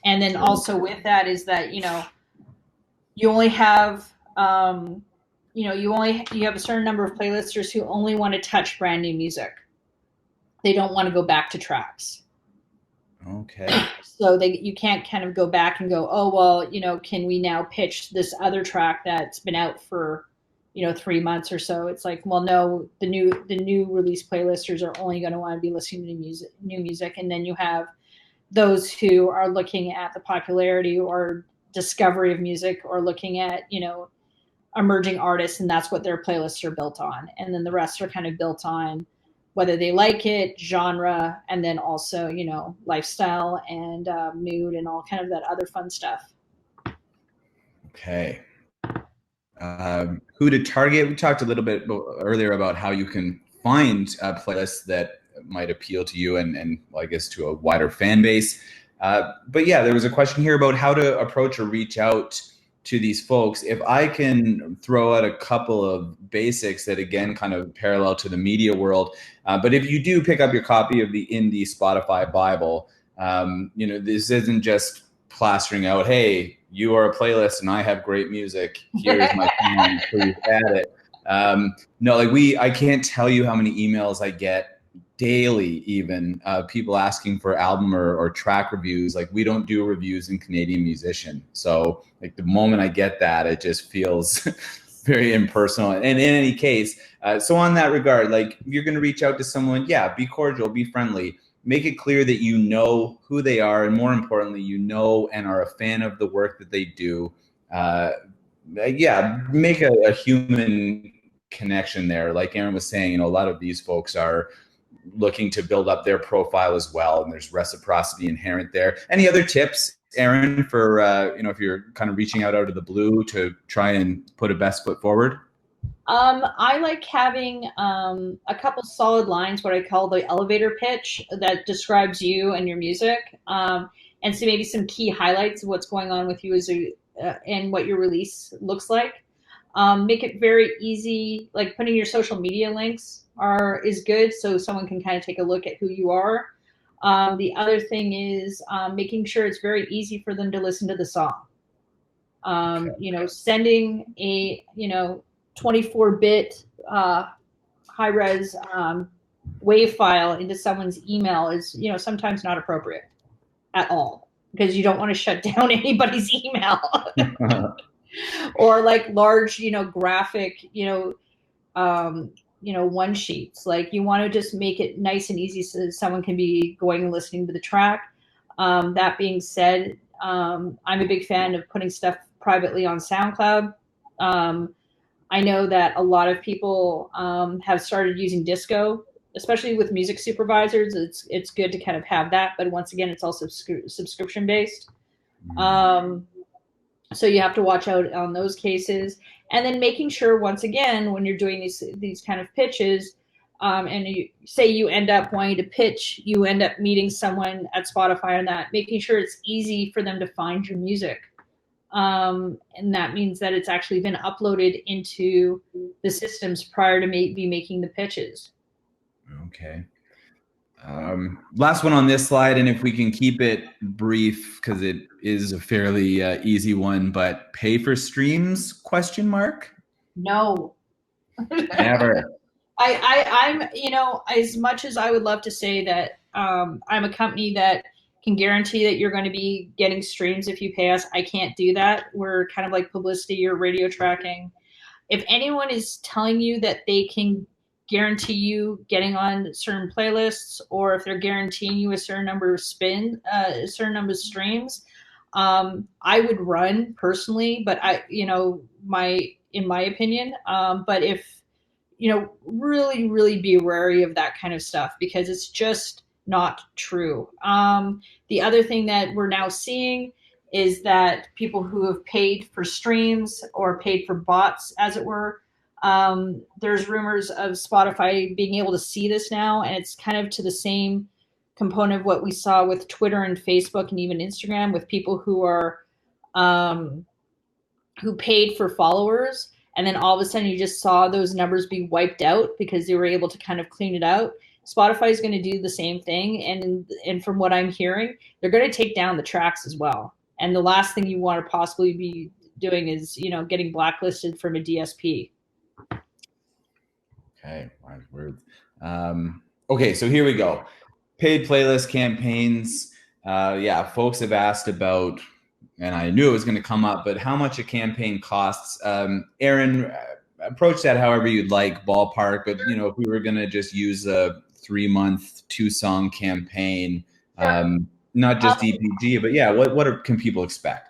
And then also with that is that, you only have, you have a certain number of playlisters who only want to touch brand new music. They don't want to go back to tracks. Okay. So you can't kind of go back and go, oh well, can we now pitch this other track that's been out for 3 months or so? It's like, well, no, the new release playlisters are only going to want to be listening to new music, and then you have those who are looking at the popularity or discovery of music, or looking at emerging artists, and that's what their playlists are built on. And then the rest are kind of built on whether they like it, genre, and then also lifestyle and mood and all kind of that other fun stuff. Okay. Who to target? We talked a little bit earlier about how you can find playlists that might appeal to you and well, I guess to a wider fan base. But yeah, there was a question here about how to approach or reach out to these folks. If I can throw out a couple of basics that again kind of parallel to the media world, but if you do pick up your copy of the Indie Spotify Bible, this isn't just plastering out, hey, you are a playlist and I have great music. Here's my song, please add it. No, I can't tell you how many emails I get daily, even people asking for album or track reviews. Like, we don't do reviews in Canadian Musician. So like the moment I get that, it just feels very impersonal. And in any case, so on that regard, like if you're going to reach out to someone, yeah, be cordial, be friendly. Make it clear that you know who they are, and more importantly, you know and are a fan of the work that they do. Yeah, make a human connection there. Like Aaron was saying, a lot of these folks are looking to build up their profile as well, and there's reciprocity inherent there. Any other tips, Aaron, for if you're kind of reaching out of the blue to try and put a best foot forward? I like having a couple solid lines, what I call the elevator pitch, that describes you and your music, and so maybe some key highlights of what's going on with you and what your release looks like. Make it very easy, like putting your social media links is good, so someone can kind of take a look at who you are. The other thing is making sure it's very easy for them to listen to the song. Sending a 24-bit high res wave file into someone's email is sometimes not appropriate at all, because you don't want to shut down anybody's email. Or like large graphic one sheets. Like, you want to just make it nice and easy so that someone can be going and listening to the track. That being said, I'm a big fan of putting stuff privately on SoundCloud. I know that a lot of people have started using Disco, especially with music supervisors. It's good to kind of have that, but once again, it's also subscription based. So you have to watch out on those cases, and then making sure, once again, when you're doing these kind of pitches, and you end up wanting to pitch, you end up meeting someone at Spotify, and that making sure it's easy for them to find your music. And that means that it's actually been uploaded into the systems prior to be making the pitches. Okay. Last one on this slide, and if we can keep it brief, because it is a fairly easy one, but pay for streams, question mark? No. Never. I'm, as much as I would love to say that I'm a company that can guarantee that you're going to be getting streams if you pay us, I can't do that. We're kind of like publicity or radio tracking. If anyone is telling you that they can guarantee you getting on certain playlists, or if they're guaranteeing you a certain number of a certain number of streams, I would run personally, but in my opinion. But if really, really be wary of that kind of stuff because it's just not true. The other thing that we're now seeing is that people who have paid for streams or paid for bots, as it were, there's rumors of Spotify being able to see this now, and it's kind of to the same component of what we saw with Twitter and Facebook and even Instagram with people who are who paid for followers, and then all of a sudden you just saw those numbers be wiped out because they were able to kind of clean it out. Spotify is going to do the same thing, and from what I'm hearing, they're going to take down the tracks as well. And the last thing you want to possibly be doing is, getting blacklisted from a DSP. Okay, weird. Okay, so here we go. Paid playlist campaigns. Yeah, folks have asked about, and I knew it was going to come up, but how much a campaign costs. Aaron, approach that however you'd like, ballpark, but if we were going to just use a 3-month, 2-song campaign, not just DPG, but yeah, what can people expect?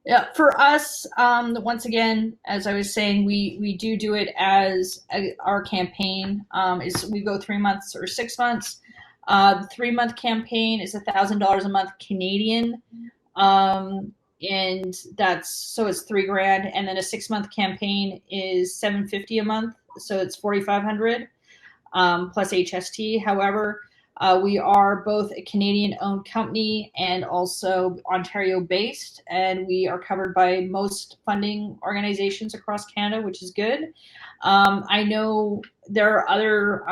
Yeah, for us, once again, as I was saying, we do it as our campaign is we go 3 months or 6 months. The 3-month campaign is $1,000 a month Canadian, and it's $3,000. And then a 6-month campaign is $750 a month, so it's $4,500 plus HST. However, we are both a Canadian-owned company and also Ontario-based, and we are covered by most funding organizations across Canada, which is good. I know there are other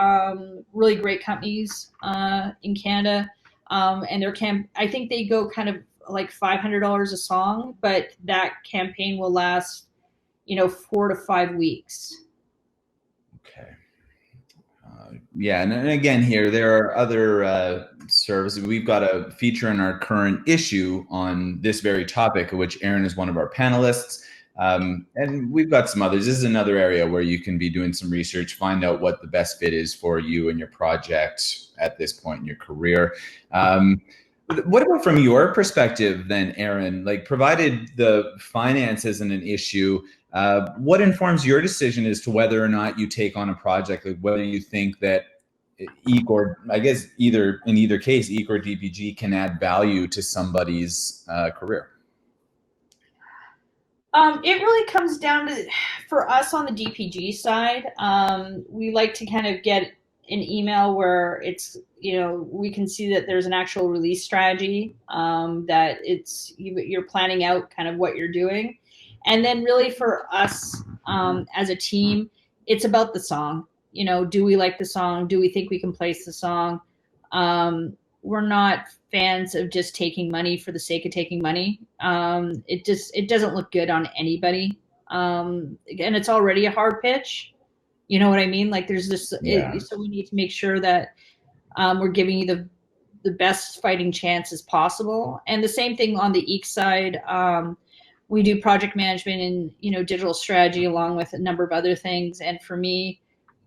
really great companies in Canada, and I think they go kind of like $500 a song, but that campaign will last, 4 to 5 weeks. Okay. Yeah, and again here, there are other services. We've got a feature in our current issue on this very topic, of which Aaron is one of our panelists. And we've got some others. This is another area where you can be doing some research, find out what the best fit is for you and your project at this point in your career. What about from your perspective then, Aaron? Like, provided the finance isn't an issue, what informs your decision as to whether or not you take on a project, like whether you think that EEC, or I guess in either case, EEC or DPG can add value to somebody's career? It really comes down to, for us on the DPG side, we like to kind of get an email where it's, we can see that there's an actual release strategy, that you're planning out kind of what you're doing. And then really for us as a team, it's about the song. Do we like the song? Do we think we can place the song? We're not fans of just taking money for the sake of taking money. It doesn't look good on anybody. And it's already a hard pitch. You know what I mean? Like there's this, Yeah. So we need to make sure that we're giving you the best fighting chances possible. And the same thing on the EEC side. We do project management and, digital strategy along with a number of other things. And for me,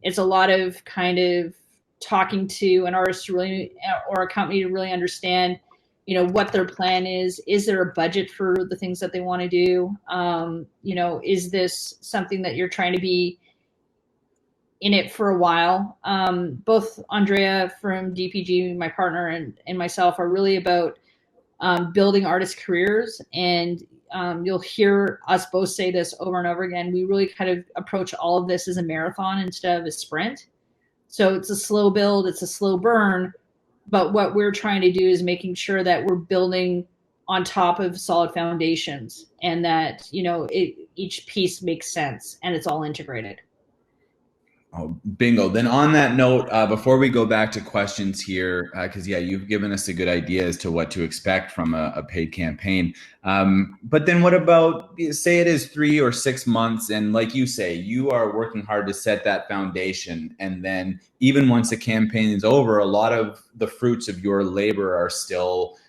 it's a lot of kind of talking to an artist to really, or a company to really understand, what their plan is. Is there a budget for the things that they want to do? Is this something that you're trying to be in it for a while? Both Andrea from DPG, my partner, and myself are really about building artist careers. And you'll hear us both say this over and over again. We really kind of approach all of this as a marathon instead of a sprint. So it's a slow build, it's a slow burn, but what we're trying to do is making sure that we're building on top of solid foundations and that, each piece makes sense and it's all integrated. Oh, bingo. Then on that note, before we go back to questions here, because you've given us a good idea as to what to expect from a paid campaign. But then what about, say it is 3 or 6 months, and like you say, you are working hard to set that foundation. And then even once the campaign is over, a lot of the fruits of your labor are still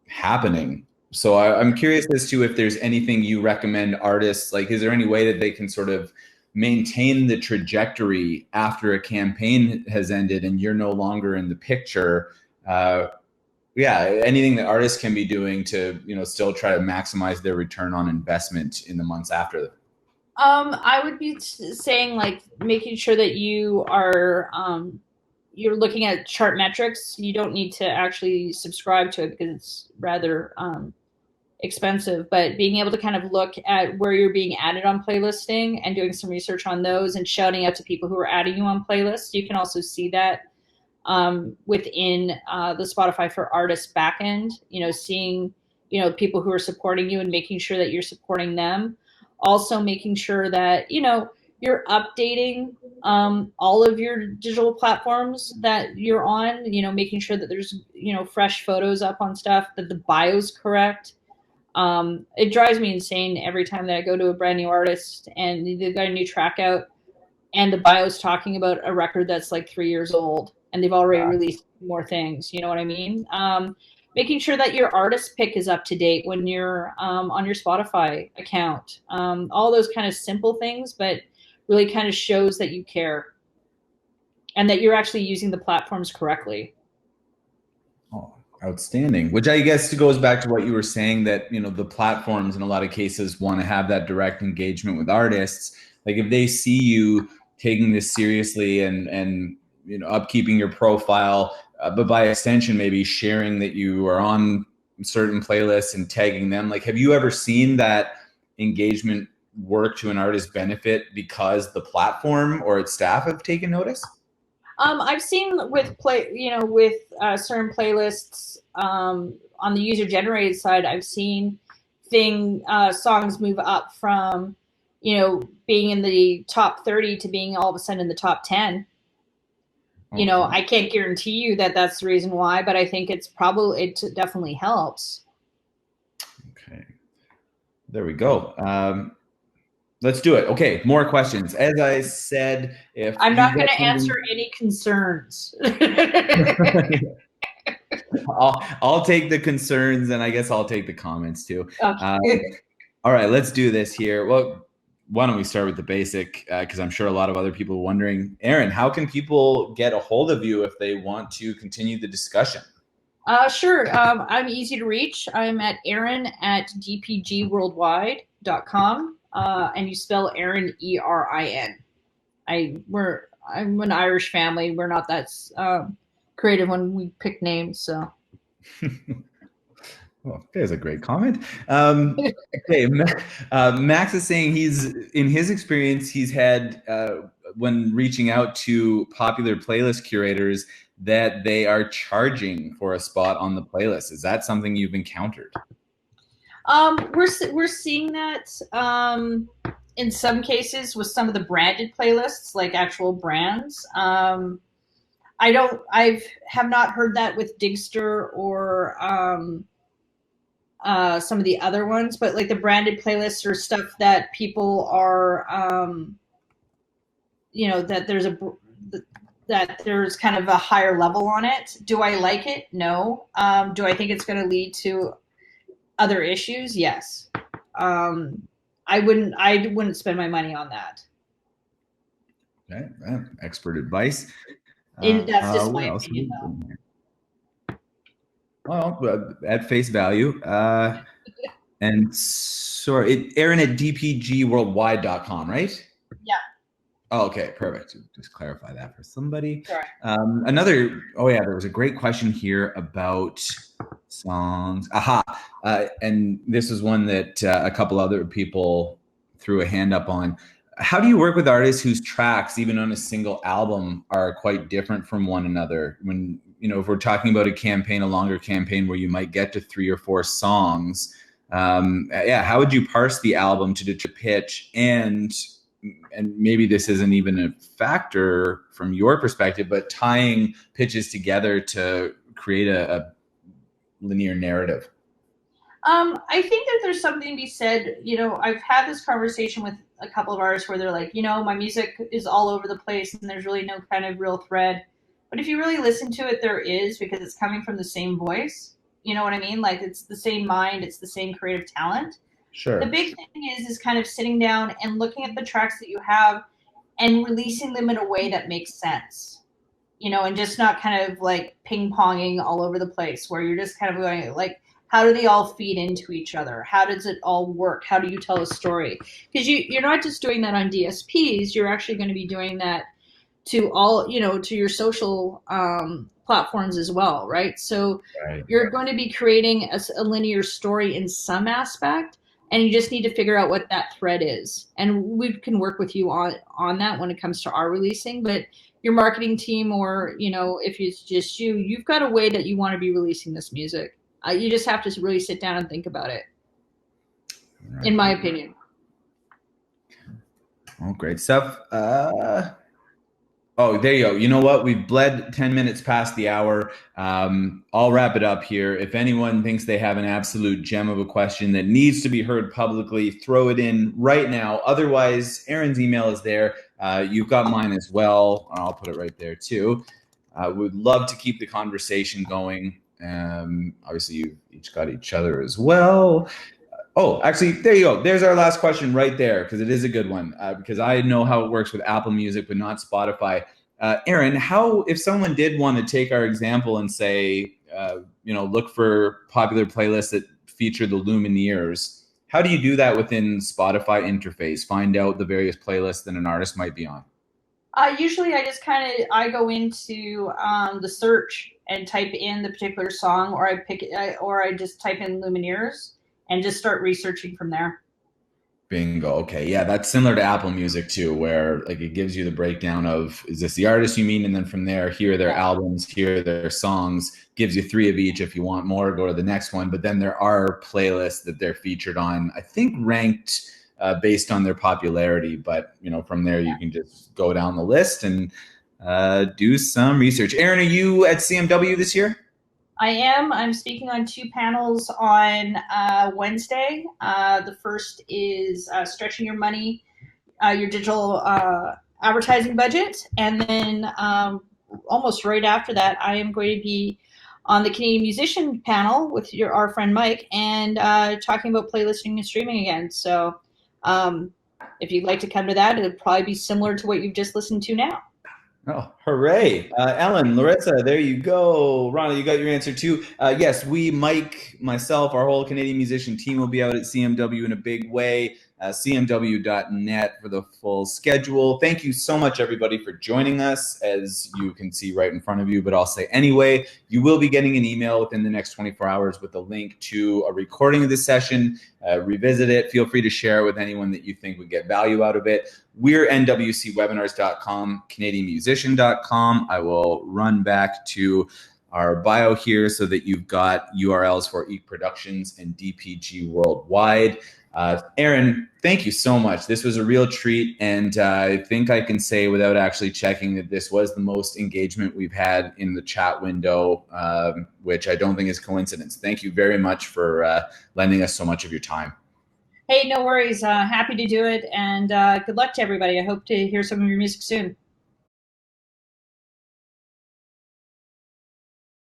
happening. So I'm curious as to if there's anything you recommend artists, like, is there any way that they can sort of maintain the trajectory after a campaign has ended and you're no longer in the picture? Anything that artists can be doing to, still try to maximize their return on investment in the months after. I would be saying like making sure that you are you're looking at chart metrics. You don't need to actually subscribe to it because it's rather expensive, but being able to kind of look at where you're being added on playlisting and doing some research on those and shouting out to people who are adding you on playlists. You can also see that within the Spotify for Artists backend, seeing, people who are supporting you and making sure that you're supporting them. Also making sure that, you're updating all of your digital platforms that you're on, making sure that there's, fresh photos up on stuff, that the bio's correct. It drives me insane every time that I go to a brand new artist and they've got a new track out and the bio's talking about a record that's like 3 years old and they've already released more things. You know what I mean? Making sure that your artist pick is up to date when you're on your Spotify account. All those kind of simple things, but really kind of shows that you care and that you're actually using the platforms correctly. Oh, outstanding. Which I guess goes back to what you were saying, that, the platforms in a lot of cases want to have that direct engagement with artists. Like if they see you taking this seriously and upkeeping your profile, but by extension maybe sharing that you are on certain playlists and tagging them, like have you ever seen that engagement work to an artist's benefit because the platform or its staff have taken notice? I've seen with certain playlists on the user-generated side. I've seen songs move up from being in the top 30 to being all of a sudden in the top 10. Okay. I can't guarantee you that that's the reason why, but I think it definitely helps. Okay, there we go. Let's do it. Okay, more questions. As I said, if I'm not going to answer any concerns. I'll take the concerns, and I guess I'll take the comments too. Okay. All right, let's do this here. Well, why don't we start with the basic, because I'm sure a lot of other people are wondering. Aaron, how can people get a hold of you if they want to continue the discussion? Sure. I'm easy to reach. I'm at aaron@dpgworldwide.com. And you spell Aaron ERIN. I'm an Irish family. We're not that creative when we pick names, so. Well, there's a great comment. Okay, Max is saying in his experience, he's had when reaching out to popular playlist curators that they are charging for a spot on the playlist. Is that something you've encountered? We're seeing that in some cases with some of the branded playlists, like actual brands. I have not heard that with Digster or some of the other ones, but like the branded playlists or stuff that people are, that there's kind of a higher level on it. Do I like it? No. Do I think it's going to lead to other issues? Yes. I wouldn't spend my money on that. Okay, expert advice. That's just my opinion, though. Well, at face value. And sorry, Aaron at dpgworldwide.com, right? Yeah. Oh, okay, perfect. Just clarify that for somebody. Sure. There was a great question here about songs. And this is one that a couple other people threw a hand up on. How do you work with artists whose tracks, even on a single album, are quite different from one another? When, if we're talking about a longer campaign where you might get to 3 or 4 songs, how would you parse the album to determine pitch? And maybe this isn't even a factor from your perspective, but tying pitches together to create a linear narrative. I think that there's something to be said. I've had this conversation with a couple of artists where they're like, my music is all over the place and there's really no kind of real thread. But if you really listen to it, there is, because it's coming from the same voice. You know what I mean? Like, it's the same mind, it's the same creative talent. Sure. The big thing is kind of sitting down and looking at the tracks that you have and releasing them in a way that makes sense. And just not kind of like ping-ponging all over the place where you're just kind of going like, How do they all feed into each other? How does it all work? How do you tell a story? Because you're not just doing that on DSPs, you're actually going to be doing that to all, to your social platforms as well, right? So Right. you're going to be creating a linear story in some aspect, and you just need to figure out what that thread is. And we can work with you on that when it comes to our releasing. But your marketing team, or if it's just you, you've got a way that you want to be releasing this music. You just have to really sit down and think about it, Right. in my opinion. Oh, great stuff. Oh, there you go. You know what? We've bled 10 minutes past the hour. I'll wrap it up here. If anyone thinks they have an absolute gem of a question that needs to be heard publicly, throw it in right now. Otherwise, Aaron's email is there. You've got mine as well. I'll put it right there too. We'd love to keep the conversation going. Obviously, you've each got each other as well. Oh, actually, there you go. There's our last question right there, because it is a good one, because I know how it works with Apple Music, but not Spotify. Aaron, how, if someone did want to take our example and say, look for popular playlists that feature the Lumineers, how do you do that within Spotify interface? Find out the various playlists that an artist might be on. Usually I go into the search and type in the particular song, or I just type in Lumineers and just start researching from there. Bingo. Okay. Yeah, that's similar to Apple Music too, where like it gives you the breakdown of, is this the artist you mean? And then from there, here are their albums, here are their songs, gives you 3 of each. If you want more, go to the next one. But then there are playlists that they're featured on, I think ranked based on their popularity. But, from there, you can just go down the list and do some research. Aaron, are you at CMW this year? I am. I'm speaking on 2 panels on Wednesday. The first is stretching your money, your digital advertising budget. And then almost right after that, I am going to be on the Canadian Musician panel with our friend Mike, and talking about playlisting and streaming again. So if you'd like to come to that, it'll probably be similar to what you've just listened to now. Oh, hooray. Ellen, Larissa, there you go. Rana, you got your answer too. Yes, we, Mike, myself, our whole Canadian Musician team will be out at CMW in a big way. CMW.net for the full schedule. Thank you so much, everybody, for joining us. As you can see right in front of you, but I'll say anyway, you will be getting an email within the next 24 hours with a link to a recording of this session. Revisit it. Feel free to share it with anyone that you think would get value out of it. We're nwcwebinars.com, canadianmusician.com. I will run back to our bio here so that you've got URLs for EEC Productions and DPG Worldwide. Aaron, thank you so much. This was a real treat, and I think I can say without actually checking that this was the most engagement we've had in the chat window, which I don't think is coincidence. Thank you very much for lending us so much of your time. Hey, no worries. Happy to do it, and good luck to everybody. I hope to hear some of your music soon.